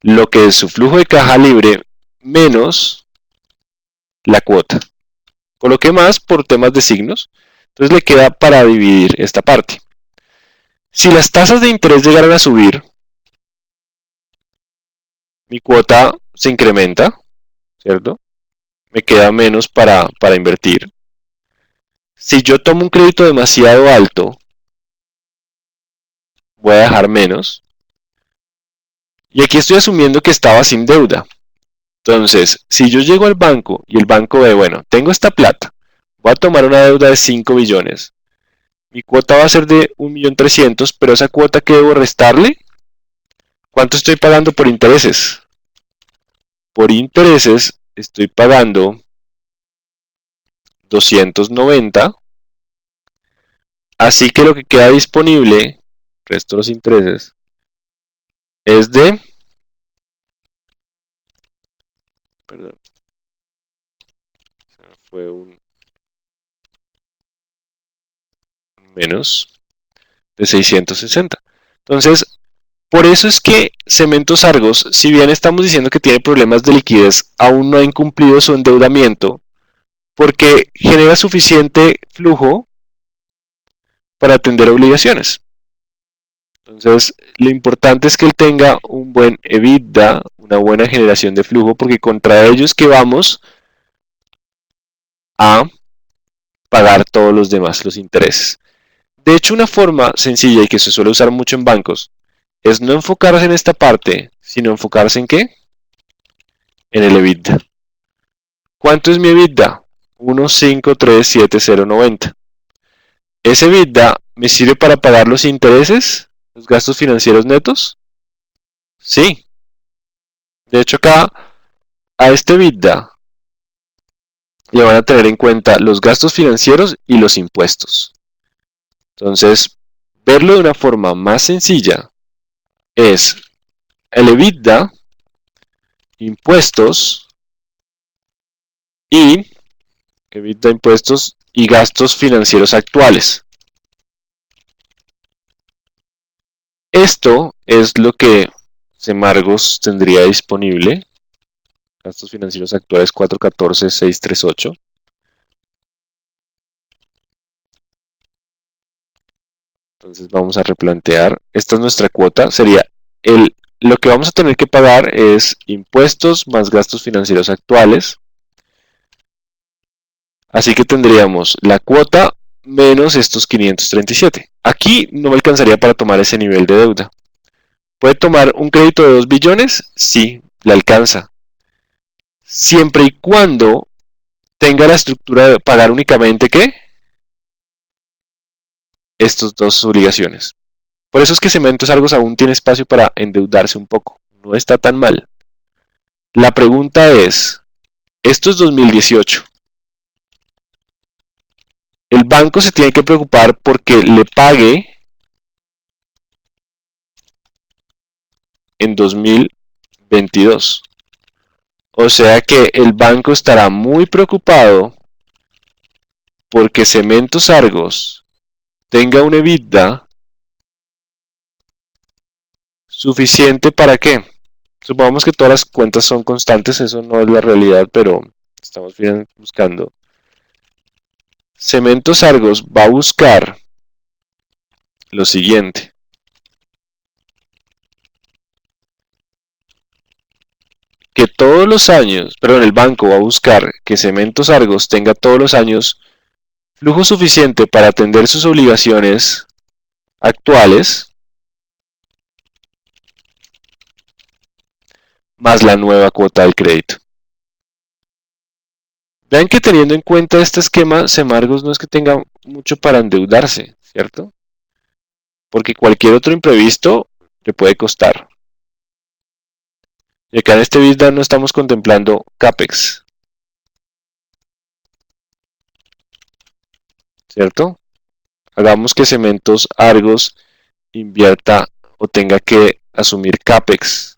Lo que es su flujo de caja libre menos la cuota. Coloqué más por temas de signos, entonces le queda para dividir esta parte. Si las tasas de interés llegaran a subir, mi cuota se incrementa, ¿cierto? Me queda menos para invertir. Si yo tomo un crédito demasiado alto, voy a dejar menos. Y aquí estoy asumiendo que estaba sin deuda. Entonces, si yo llego al banco y el banco ve, bueno, tengo esta plata, voy a tomar una deuda de 5 billones, mi cuota va a ser de 1.300.000, pero esa cuota que debo restarle, ¿cuánto estoy pagando por intereses? Por intereses estoy pagando 290, así que lo que queda disponible, resto de los intereses, es de, perdón, fue un menos de 660. Entonces, por eso es que Cementos Argos, si bien estamos diciendo que tiene problemas de liquidez, aún no ha incumplido su endeudamiento porque genera suficiente flujo para atender obligaciones. Entonces, lo importante es que él tenga un buen EBITDA, una buena generación de flujo, porque contra ellos que vamos a pagar todos los demás, los intereses. De hecho, una forma sencilla y que se suele usar mucho en bancos es no enfocarse en esta parte, sino enfocarse en ¿qué? En el EBITDA. ¿Cuánto es mi EBITDA? 1,537,090. ¿Ese EBITDA me sirve para pagar los intereses, los gastos financieros netos? Sí. De hecho, acá a este EBITDA le van a tener en cuenta los gastos financieros y los impuestos. Entonces, verlo de una forma más sencilla es el EBITDA, impuestos y EBITDA, impuestos y gastos financieros actuales. Esto es lo que Semargos tendría disponible. Gastos financieros actuales 414,638. Entonces vamos a replantear. Esta es nuestra cuota. Sería lo que vamos a tener que pagar es impuestos más gastos financieros actuales. Así que tendríamos la cuota menos estos 537. Aquí no me alcanzaría para tomar ese nivel de deuda. ¿Puede tomar un crédito de 2 billones? Sí, le alcanza. Siempre y cuando tenga la estructura de pagar únicamente ¿qué? Estas dos obligaciones. Por eso es que Cementos Argos aún tiene espacio para endeudarse un poco. No está tan mal. La pregunta es, esto es 2018. El banco se tiene que preocupar porque le pague en 2022. O sea que el banco estará muy preocupado porque Cementos Argos tenga un EBITDA suficiente para qué. Supongamos que todas las cuentas son constantes, eso no es la realidad, pero estamos bien buscando. Cementos Argos va a buscar lo siguiente. Que todos los años, perdón, el banco va a buscar que Cementos Argos tenga todos los años flujo suficiente para atender sus obligaciones actuales, más la nueva cuota del crédito. Vean que teniendo en cuenta este esquema, Semargos no es que tenga mucho para endeudarse, ¿cierto? Porque cualquier otro imprevisto le puede costar. Y acá en este EBITDA no estamos contemplando CAPEX, ¿cierto? Hagamos que Cementos Argos invierta o tenga que asumir CAPEX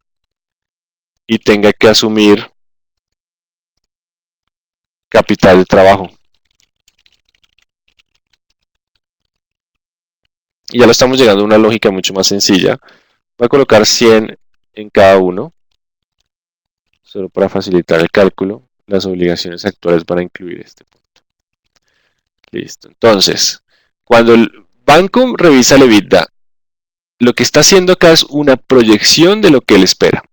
y tenga que asumir capital de trabajo. Y ya lo estamos llegando a una lógica mucho más sencilla. Voy a colocar 100 en cada uno, solo para facilitar el cálculo. Las obligaciones actuales van a incluir este punto. Listo. Entonces, cuando el banco revisa el EBITDA, lo que está haciendo acá es una proyección de lo que él espera.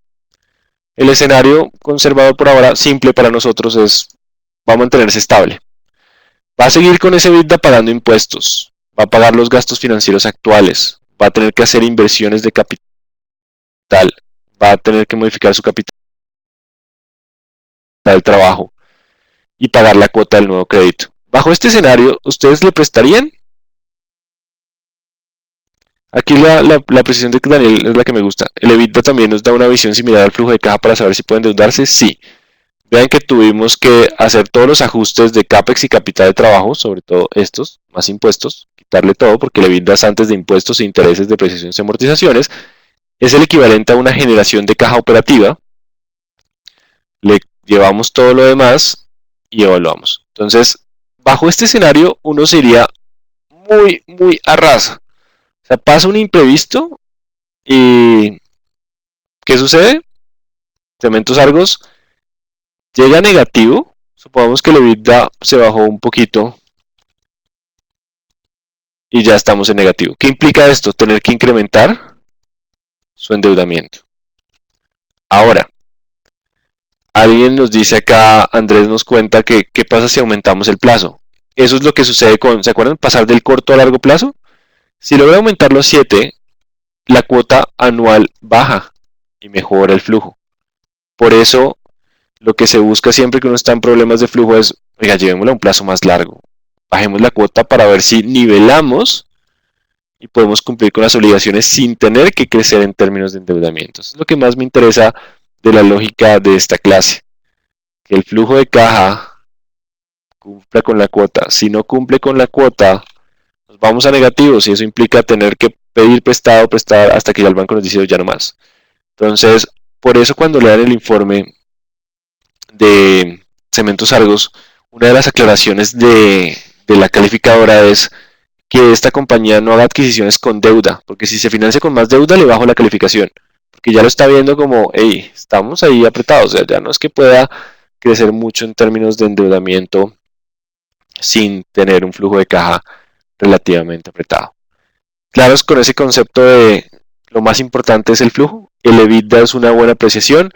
El escenario conservador por ahora, simple para nosotros, va a mantenerse estable. Va a seguir con ese EBITDA pagando impuestos, va a pagar los gastos financieros actuales, va a tener que hacer inversiones de capital, va a tener que modificar su capital del trabajo y pagar la cuota del nuevo crédito. Bajo este escenario, ¿ustedes le prestarían? Aquí la precisión de Daniel es la que me gusta. El EBITDA también nos da una visión similar al flujo de caja para saber si pueden endeudarse. Sí. Vean que tuvimos que hacer todos los ajustes de CAPEX y capital de trabajo, sobre todo estos, más impuestos, quitarle todo porque el EBITDA es antes de impuestos e intereses, depreciaciones y amortizaciones. Es el equivalente a una generación de caja operativa. Le llevamos todo lo demás y evaluamos. Entonces, bajo este escenario, uno se iría muy a ras. O sea, pasa un imprevisto y ¿qué sucede? Cementos Argos llega negativo. Supongamos que el EBITDA se bajó un poquito y ya estamos en negativo. ¿Qué implica esto? Tener que incrementar su endeudamiento. Ahora, alguien nos dice acá, Andrés nos cuenta que qué pasa si aumentamos el plazo. Eso es lo que sucede con, ¿se acuerdan? Pasar del corto a largo plazo. Si logra aumentar los 7, la cuota anual baja y mejora el flujo. Por eso, lo que se busca siempre que uno está en problemas de flujo es, oiga, llevémosla a un plazo más largo. Bajemos la cuota para ver si nivelamos y podemos cumplir con las obligaciones sin tener que crecer en términos de endeudamiento. Eso es lo que más me interesa de la lógica de esta clase. Que el flujo de caja cumpla con la cuota. Si no cumple con la cuota, nos vamos a negativos y eso implica tener que pedir prestado, prestar hasta que ya el banco nos dice ya no más. Entonces, por eso cuando lean el informe de Cementos Argos, una de las aclaraciones de la calificadora es que esta compañía no haga adquisiciones con deuda, porque si se financia con más deuda le bajo la calificación, porque ya lo está viendo como, hey, estamos ahí apretados, o sea, ya no es que pueda crecer mucho en términos de endeudamiento sin tener un flujo de caja relativamente apretado. Claros con ese concepto de lo más importante es el flujo, el EBITDA es una buena apreciación,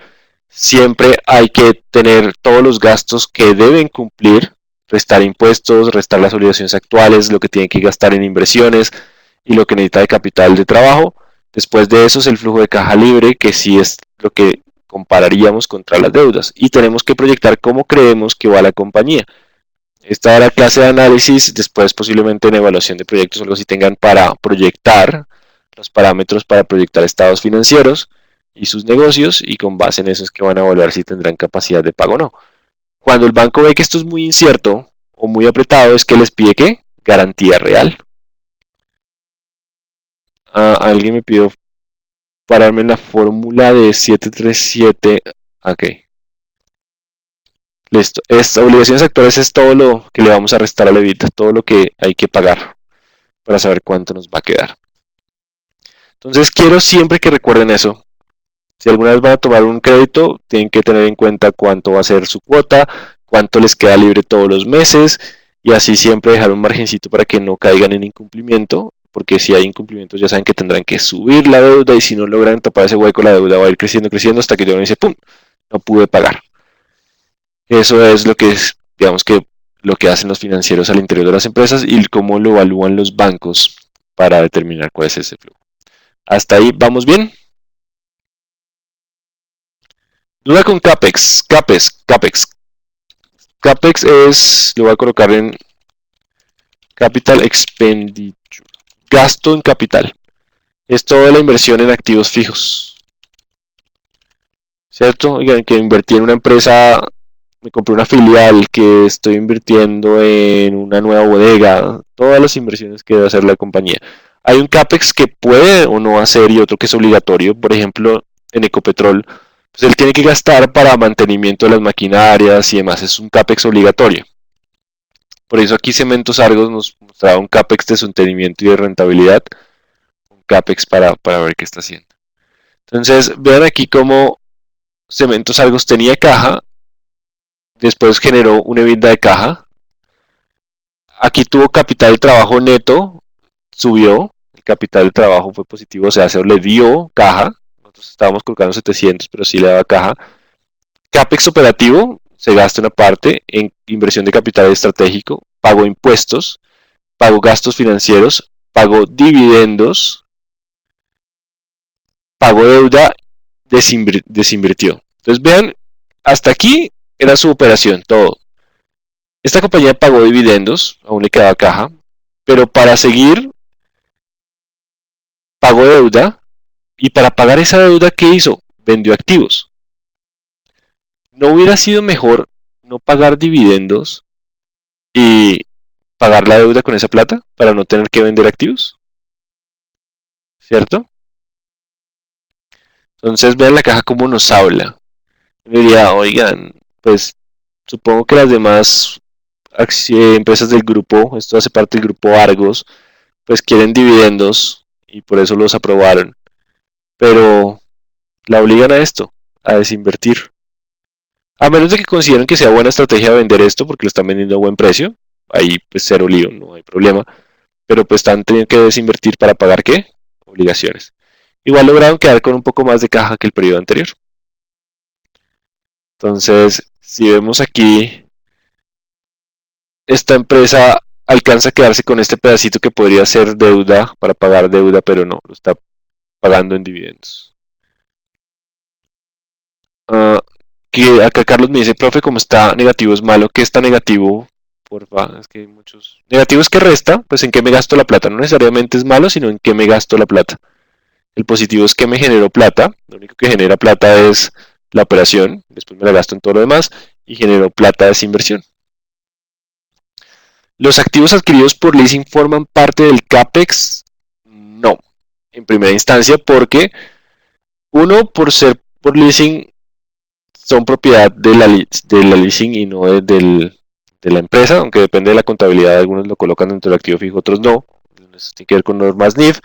siempre hay que tener todos los gastos que deben cumplir, restar impuestos, restar las obligaciones actuales, lo que tienen que gastar en inversiones y lo que necesita de capital de trabajo. Después de eso es el flujo de caja libre, que sí es lo que compararíamos contra las deudas. Y tenemos que proyectar cómo creemos que va la compañía. Esta era la clase de análisis, después posiblemente en evaluación de proyectos o algo así tengan para proyectar los parámetros para proyectar estados financieros y sus negocios y con base en eso es que van a evaluar si tendrán capacidad de pago o no. Cuando el banco ve que esto es muy incierto o muy apretado es que les pide ¿qué? Garantía real. Alguien me pidió pararme en la fórmula de 737. Ok. Listo. Obligaciones actuales es todo lo que le vamos a restar al EBITDA, todo lo que hay que pagar para saber cuánto nos va a quedar. Entonces quiero siempre que recuerden eso. Si alguna vez van a tomar un crédito, tienen que tener en cuenta cuánto va a ser su cuota, cuánto les queda libre todos los meses y así siempre dejar un margencito para que no caigan en incumplimiento, porque si hay incumplimientos ya saben que tendrán que subir la deuda y si no logran tapar ese hueco la deuda va a ir creciendo hasta que uno dice ¡pum! No pude pagar. Eso es lo que es, digamos que lo que hacen los financieros al interior de las empresas y cómo lo evalúan los bancos para determinar cuál es ese flujo. Hasta ahí, ¿vamos bien? Duda con CAPEX. CAPEX es, lo voy a colocar en Capital Expenditure. Gasto en capital. Es toda la inversión en activos fijos. ¿Cierto? Oigan, que invertí en una empresa, me compré una filial, que estoy invirtiendo en una nueva bodega. Todas las inversiones que debe hacer la compañía. Hay un CAPEX que puede o no hacer y otro que es obligatorio. Por ejemplo, en Ecopetrol, pues él tiene que gastar para mantenimiento de las maquinarias y demás. Es un CAPEX obligatorio. Por eso aquí Cementos Argos nos mostraba un CAPEX de sostenimiento y de rentabilidad. Un CAPEX para ver qué está haciendo. Entonces, vean aquí cómo Cementos Argos tenía caja. Después generó un EBITDA de caja. Aquí tuvo capital de trabajo neto. Subió. El capital de trabajo fue positivo. O sea, se le dio caja. Nosotros estábamos colocando 700, pero sí le daba caja. CAPEX operativo. Se gasta una parte en inversión de capital estratégico. Pagó impuestos. Pagó gastos financieros. Pagó dividendos. Pagó deuda. Desinvirtió. Entonces vean, hasta aquí era su operación, todo. Esta compañía pagó dividendos, aún le quedaba caja, pero para seguir pagó deuda y para pagar esa deuda, ¿qué hizo? Vendió activos. ¿No hubiera sido mejor no pagar dividendos y pagar la deuda con esa plata para no tener que vender activos? ¿Cierto? Entonces vean la caja cómo nos habla. Yo diría, oigan, pues supongo que las demás empresas del grupo, esto hace parte del grupo Argos, pues quieren dividendos y por eso los aprobaron. Pero la obligan a esto, a desinvertir. A menos de que consideren que sea buena estrategia vender esto porque lo están vendiendo a buen precio, ahí pues cero lío, no hay problema. Pero pues están teniendo que desinvertir para pagar ¿qué? Obligaciones. Igual lograron quedar con un poco más de caja que el periodo anterior. Entonces, si vemos aquí, esta empresa alcanza a quedarse con este pedacito que podría ser deuda para pagar deuda, pero no, lo está pagando en dividendos. Que acá Carlos me dice, profe, como está negativo es malo. ¿Qué está negativo? Porfa, es que hay muchos. Negativo es que resta, pues en qué me gasto la plata. No necesariamente es malo, sino en qué me gasto la plata. El positivo es que me generó plata. Lo único que genera plata es la operación. Después me la gasto en todo lo demás. Y generó plata de inversión. ¿Los activos adquiridos por leasing forman parte del CAPEX? No. En primera instancia, porque uno, por ser por leasing, son propiedad de la leasing y no de la empresa, aunque depende de la contabilidad, algunos lo colocan dentro del activo fijo, otros no. Eso tiene que ver con normas NIF.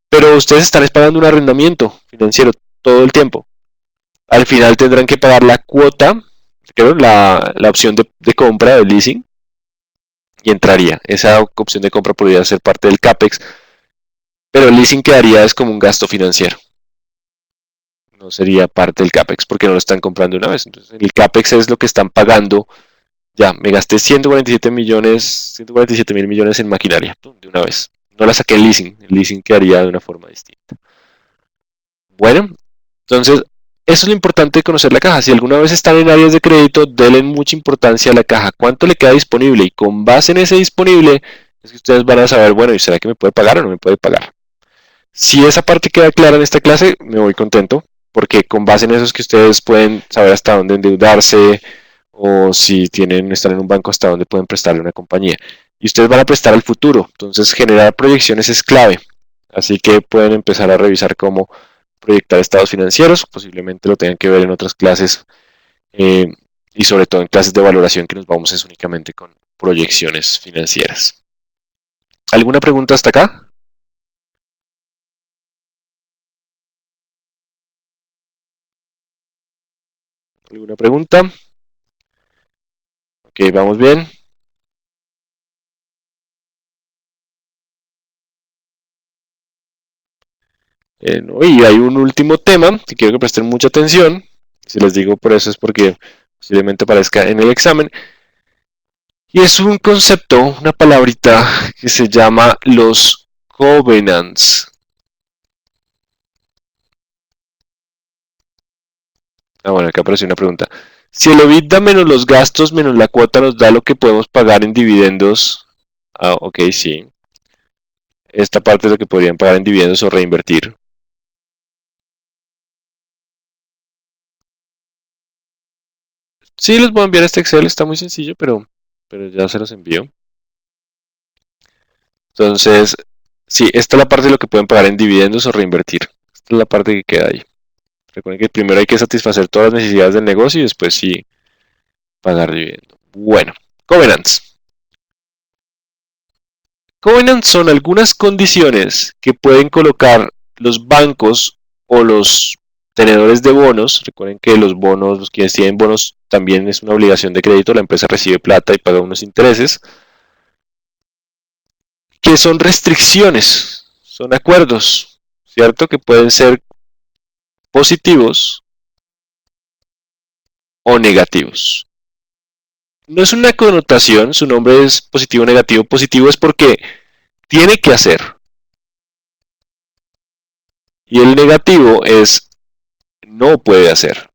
Pero ustedes están pagando un arrendamiento financiero todo el tiempo. Al final tendrán que pagar la cuota, la opción de compra del leasing, y entraría. Esa opción de compra podría ser parte del CAPEX, pero el leasing quedaría es como un gasto financiero. No sería parte del CAPEX porque no lo están comprando una vez. Entonces, el CAPEX es lo que están pagando. Ya, me gasté 147 millones, 147 mil millones en maquinaria de una vez. No la saqué el leasing quedaría de una forma distinta. Bueno, entonces, eso es lo importante de conocer la caja. Si alguna vez están en áreas de crédito, denle mucha importancia a la caja. ¿Cuánto le queda disponible? Y con base en ese disponible, es que ustedes van a saber, bueno, ¿y será que me puede pagar o no me puede pagar? Si esa parte queda clara en esta clase, me voy contento, porque con base en eso es que ustedes pueden saber hasta dónde endeudarse o si están en un banco hasta dónde pueden prestarle a una compañía. Y ustedes van a prestar al futuro, entonces generar proyecciones es clave. Así que pueden empezar a revisar cómo proyectar estados financieros, posiblemente lo tengan que ver en otras clases eh, y sobre todo en clases de valoración que nos vamos es únicamente con proyecciones financieras. ¿Alguna pregunta hasta acá? ¿Alguna pregunta? Ok, vamos bien. No, y hay un último tema que quiero que presten mucha atención. Si les digo por eso es porque posiblemente aparezca en el examen. Y es un concepto, una palabrita que se llama los covenants. Bueno, acá apareció una pregunta. Si el EBITDA menos los gastos menos la cuota nos da lo que podemos pagar en dividendos. Ok, sí. Esta parte es lo que podrían pagar en dividendos o reinvertir. Sí, les voy a enviar este Excel, está muy sencillo, pero ya se los envío. Entonces, sí, esta es la parte de lo que pueden pagar en dividendos o reinvertir. Esta es la parte que queda ahí. Recuerden que primero hay que satisfacer todas las necesidades del negocio y después sí pagar dividendos. Bueno, covenants. Covenants son algunas condiciones que pueden colocar los bancos o los tenedores de bonos. Recuerden que los bonos, los quienes tienen bonos, también es una obligación de crédito. La empresa recibe plata y paga unos intereses. Que son restricciones, son acuerdos, ¿cierto? Que pueden ser positivos o negativos. No es una connotación, su nombre es positivo o negativo. Positivo es porque tiene que hacer. Y el negativo es no puede hacer.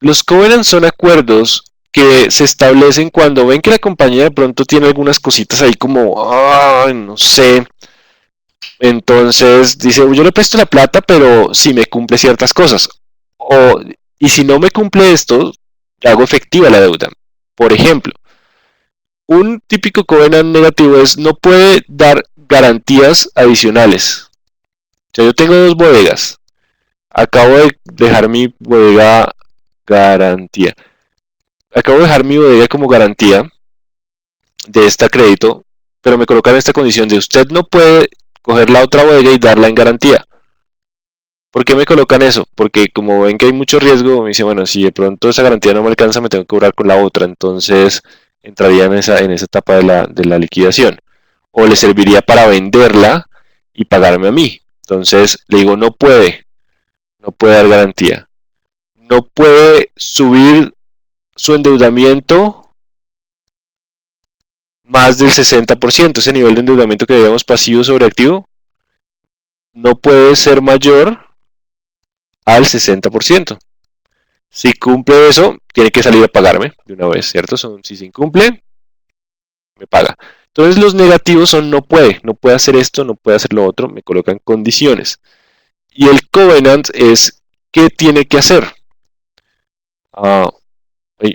Los covenants son acuerdos que se establecen cuando ven que la compañía de pronto tiene algunas cositas ahí como, no sé. Entonces dice, yo le presto la plata, pero si me cumple ciertas cosas. Y si no me cumple esto, hago efectiva la deuda. Por ejemplo, un típico covenant negativo es no puede dar garantías adicionales. O sea, yo tengo dos bodegas. Acabo de dejar mi bodega garantía. Acabo de dejar mi bodega como garantía de este crédito, pero me colocan esta condición de usted no puede coger la otra bodega y darla en garantía. ¿Por qué me colocan eso? Porque como ven que hay mucho riesgo, me dice, bueno, si de pronto esa garantía no me alcanza, me tengo que cobrar con la otra, entonces entraría en esa etapa de la liquidación. O le serviría para venderla y pagarme a mí. Entonces le digo, no puede dar garantía. No puede subir su endeudamiento más del 60%, ese nivel de endeudamiento que debemos pasivo sobre activo, no puede ser mayor al 60%. Si cumple eso, tiene que salir a pagarme de una vez, ¿cierto? Si se incumple, me paga. Entonces los negativos son no puede hacer esto, no puede hacer lo otro, me colocan condiciones. Y el covenant es qué tiene que hacer.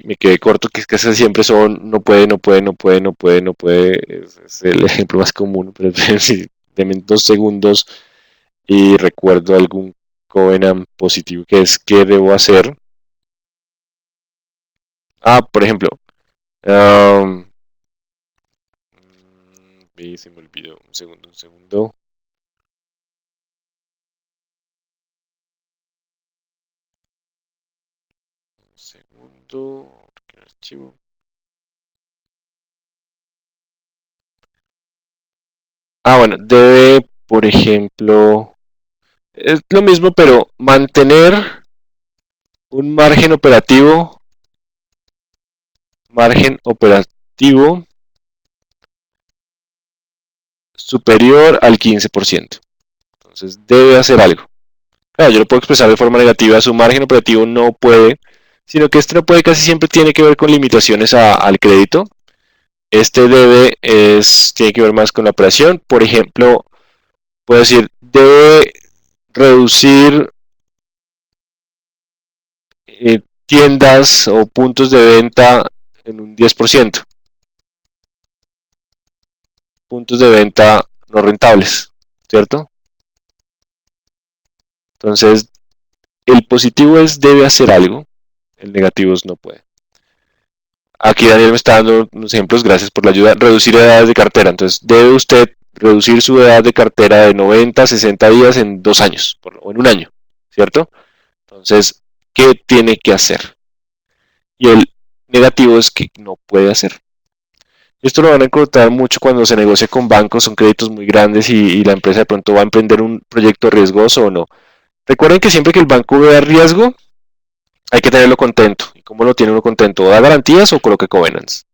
Me quedé corto, que es que siempre son no puede. Es el ejemplo más común, pero sí, denme 2 segundos y recuerdo algún covenant positivo que es qué debo hacer. Por ejemplo, se me olvidó, un segundo. Archivo. Bueno, debe, por ejemplo, es lo mismo, pero mantener un margen operativo superior al 15%. Entonces debe hacer algo. Claro, yo lo puedo expresar de forma negativa, su margen operativo no puede, sino que este no puede casi siempre tiene que ver con limitaciones al crédito. Este tiene que ver más con la operación. Por ejemplo, puedo decir, debe reducir tiendas o puntos de venta en un 10%. Puntos de venta no rentables, ¿cierto? Entonces, el positivo es debe hacer algo, el negativo es no puede. Aquí Daniel me está dando unos ejemplos, gracias por la ayuda. Reducir edades de cartera, entonces debe usted reducir su edad de cartera de 90 a 60 días en 2 años, o en un año, ¿cierto? Entonces, ¿qué tiene que hacer? Y el negativo es que no puede hacer. Esto lo van a encontrar mucho cuando se negocia con bancos, son créditos muy grandes y la empresa de pronto va a emprender un proyecto riesgoso o no. Recuerden que siempre que el banco vea riesgo, hay que tenerlo contento. ¿Y cómo lo tiene uno contento? ¿O da garantías o coloque covenants?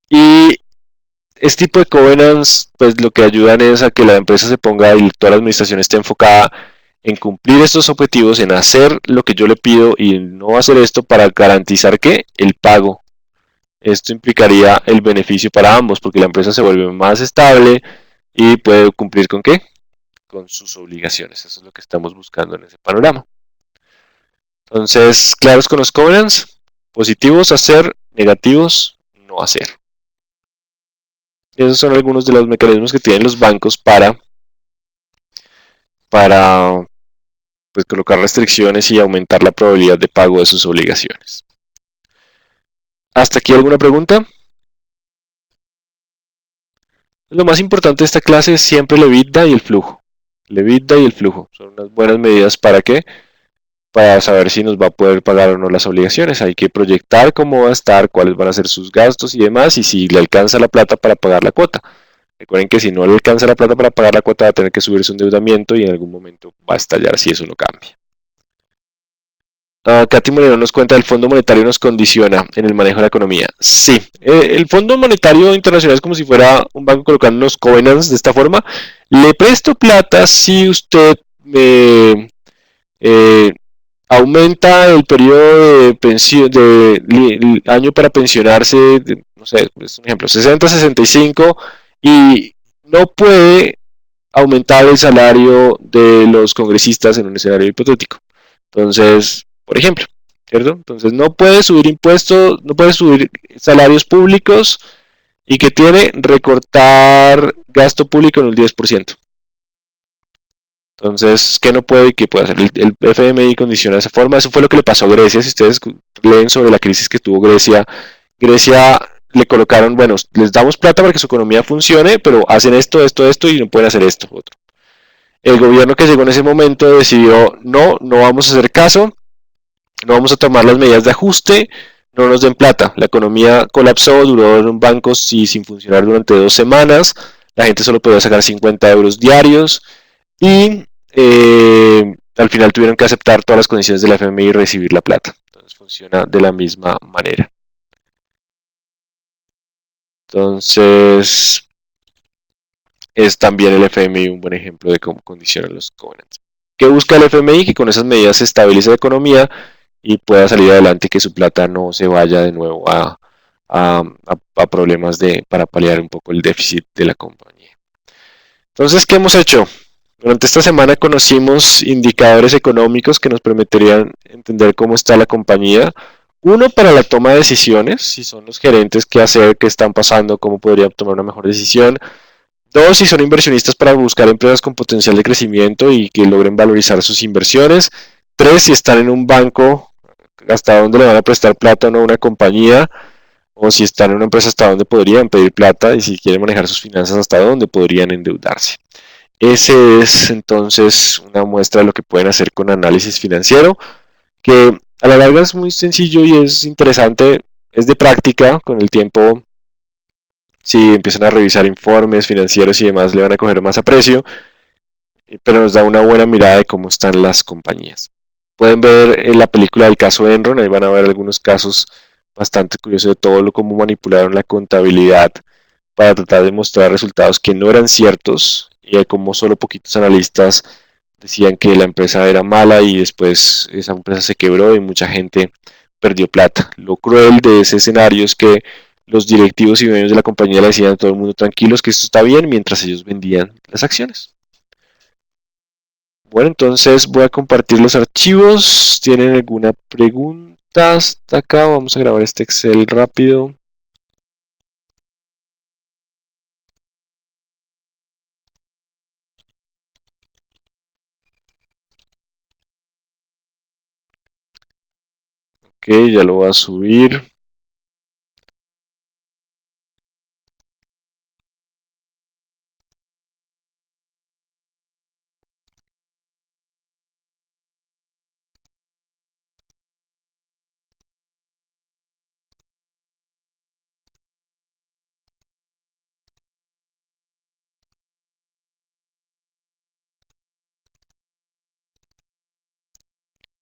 Y este tipo de covenants, pues lo que ayudan es a que la empresa se ponga y toda la administración esté enfocada en cumplir estos objetivos, en hacer lo que yo le pido y no hacer esto para garantizar que el pago. Esto implicaría el beneficio para ambos, porque la empresa se vuelve más estable y puede cumplir con ¿qué? Con sus obligaciones. Eso es lo que estamos buscando en ese panorama. Entonces, claros con los covenants, positivos hacer, negativos no hacer. Esos son algunos de los mecanismos que tienen los bancos para pues, colocar restricciones y aumentar la probabilidad de pago de sus obligaciones. ¿Hasta aquí alguna pregunta? Lo más importante de esta clase es siempre el EBITDA y el flujo. El EBITDA y el flujo son unas buenas medidas para ¿qué? Para saber si nos va a poder pagar o no las obligaciones. Hay que proyectar cómo va a estar, cuáles van a ser sus gastos y demás, y si le alcanza la plata para pagar la cuota. Recuerden que si no le alcanza la plata para pagar la cuota, va a tener que subir su endeudamiento y en algún momento va a estallar si eso no cambia. Katy Moreno nos cuenta, el Fondo Monetario nos condiciona en el manejo de la economía. Sí, el Fondo Monetario Internacional es como si fuera un banco colocando unos covenants de esta forma. Le presto plata si usted me aumenta el periodo de pensión año para pensionarse, no sé, es un ejemplo, 60 a 65 y no puede aumentar el salario de los congresistas en un escenario hipotético. Entonces, por ejemplo, ¿cierto? Entonces no puede subir impuestos, no puede subir salarios públicos y que tiene recortar gasto público en el 10%. Entonces, ¿qué no puede y qué puede hacer? El FMI condiciona de esa forma. Eso fue lo que le pasó a Grecia. Si ustedes leen sobre la crisis que tuvo Grecia, Grecia le colocaron, bueno, les damos plata para que su economía funcione, pero hacen esto, esto, esto y no pueden hacer esto, otro. El gobierno que llegó en ese momento decidió, no, no vamos a hacer caso, no vamos a tomar las medidas de ajuste, no nos den plata. La economía colapsó, duró en un banco sin funcionar durante 2 semanas, la gente solo podía sacar 50 euros diarios y al final tuvieron que aceptar todas las condiciones de la FMI y recibir la plata. Entonces funciona de la misma manera. Entonces es también el FMI un buen ejemplo de cómo condicionan los covenants. ¿Qué busca el FMI? Que con esas medidas se estabilice la economía y pueda salir adelante y que su plata no se vaya de nuevo a problemas para paliar un poco el déficit de la compañía. Entonces, ¿qué hemos hecho? Durante esta semana conocimos indicadores económicos que nos permitirían entender cómo está la compañía. Uno, para la toma de decisiones, si son los gerentes, qué hacer, qué están pasando, cómo podrían tomar una mejor decisión. Dos, si son inversionistas para buscar empresas con potencial de crecimiento y que logren valorizar sus inversiones. Tres, si están en un banco, hasta dónde le van a prestar plata o no a una compañía, o si están en una empresa, hasta dónde podrían pedir plata y si quieren manejar sus finanzas, hasta dónde podrían endeudarse. Ese es entonces una muestra de lo que pueden hacer con análisis financiero, que a la larga es muy sencillo y es interesante, es de práctica. Con el tiempo, si empiezan a revisar informes financieros y demás, le van a coger más aprecio, pero nos da una buena mirada de cómo están las compañías. Pueden ver en la película del caso Enron, ahí van a ver algunos casos bastante curiosos de todo lo cómo manipularon la contabilidad para tratar de mostrar resultados que no eran ciertos y de cómo solo poquitos analistas decían que la empresa era mala y después esa empresa se quebró y mucha gente perdió plata. Lo cruel de ese escenario es que los directivos y dueños de la compañía le decían a todo el mundo tranquilos que esto está bien mientras ellos vendían las acciones. Bueno, entonces voy a compartir los archivos. ¿Tienen alguna pregunta hasta acá? Vamos a grabar este Excel rápido. Ok, ya lo voy a subir.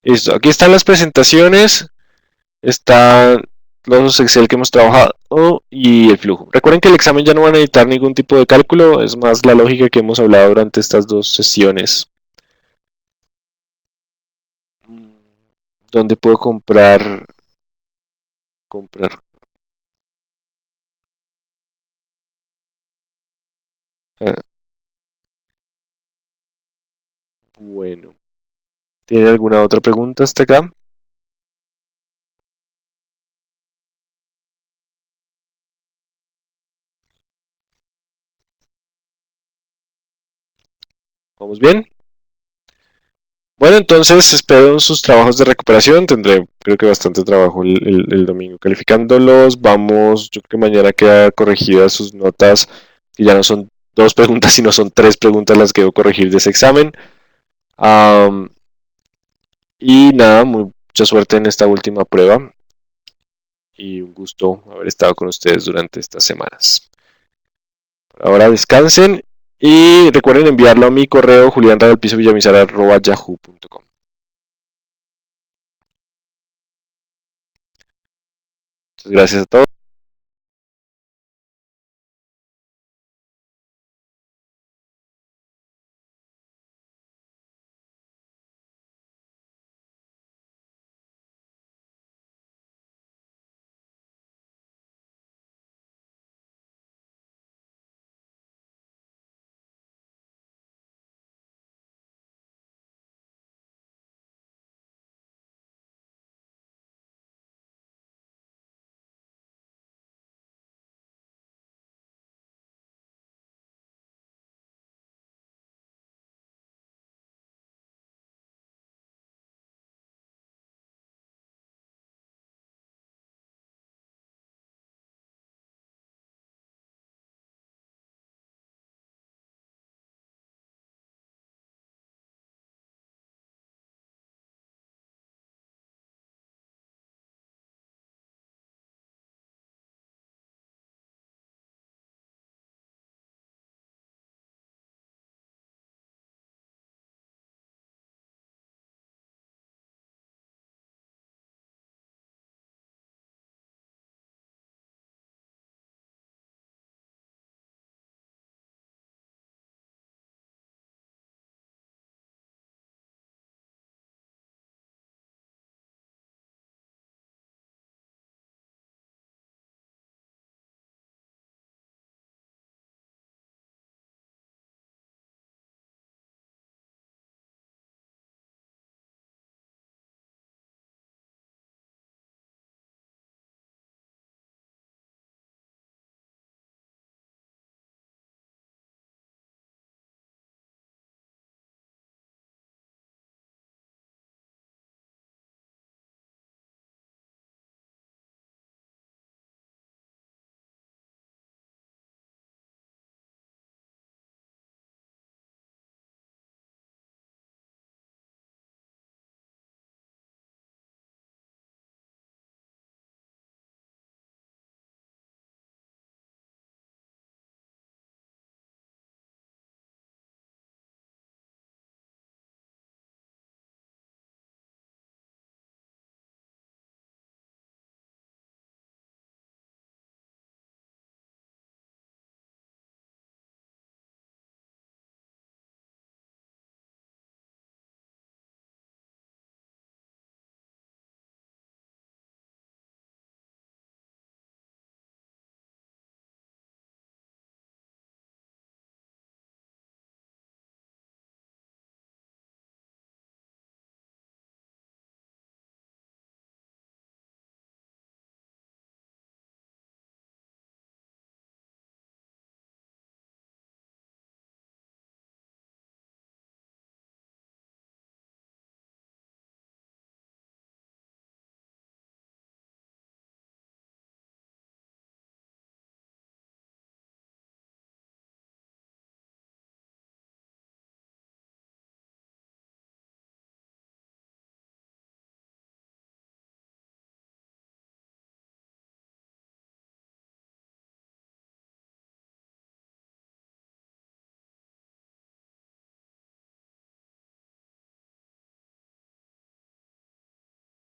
Listo, aquí están las presentaciones, están los Excel que hemos trabajado y el flujo. Recuerden que el examen ya no van a necesitar ningún tipo de cálculo, es más la lógica que hemos hablado durante estas 2 sesiones. ¿Dónde puedo comprar? Ah, bueno, ¿tiene alguna otra pregunta hasta acá? ¿Vamos bien? Bueno, entonces espero sus trabajos de recuperación. Tendré, creo que bastante trabajo el domingo calificándolos. Vamos, yo creo que mañana queda corregidas sus notas, que ya no son 2 preguntas, sino son 3 preguntas las que debo corregir de ese examen. Y nada, mucha suerte en esta última prueba. Y un gusto haber estado con ustedes durante estas semanas. Ahora descansen y recuerden enviarlo a mi correo julianradalpizovillamizar@yahoo.com. Muchas gracias a todos.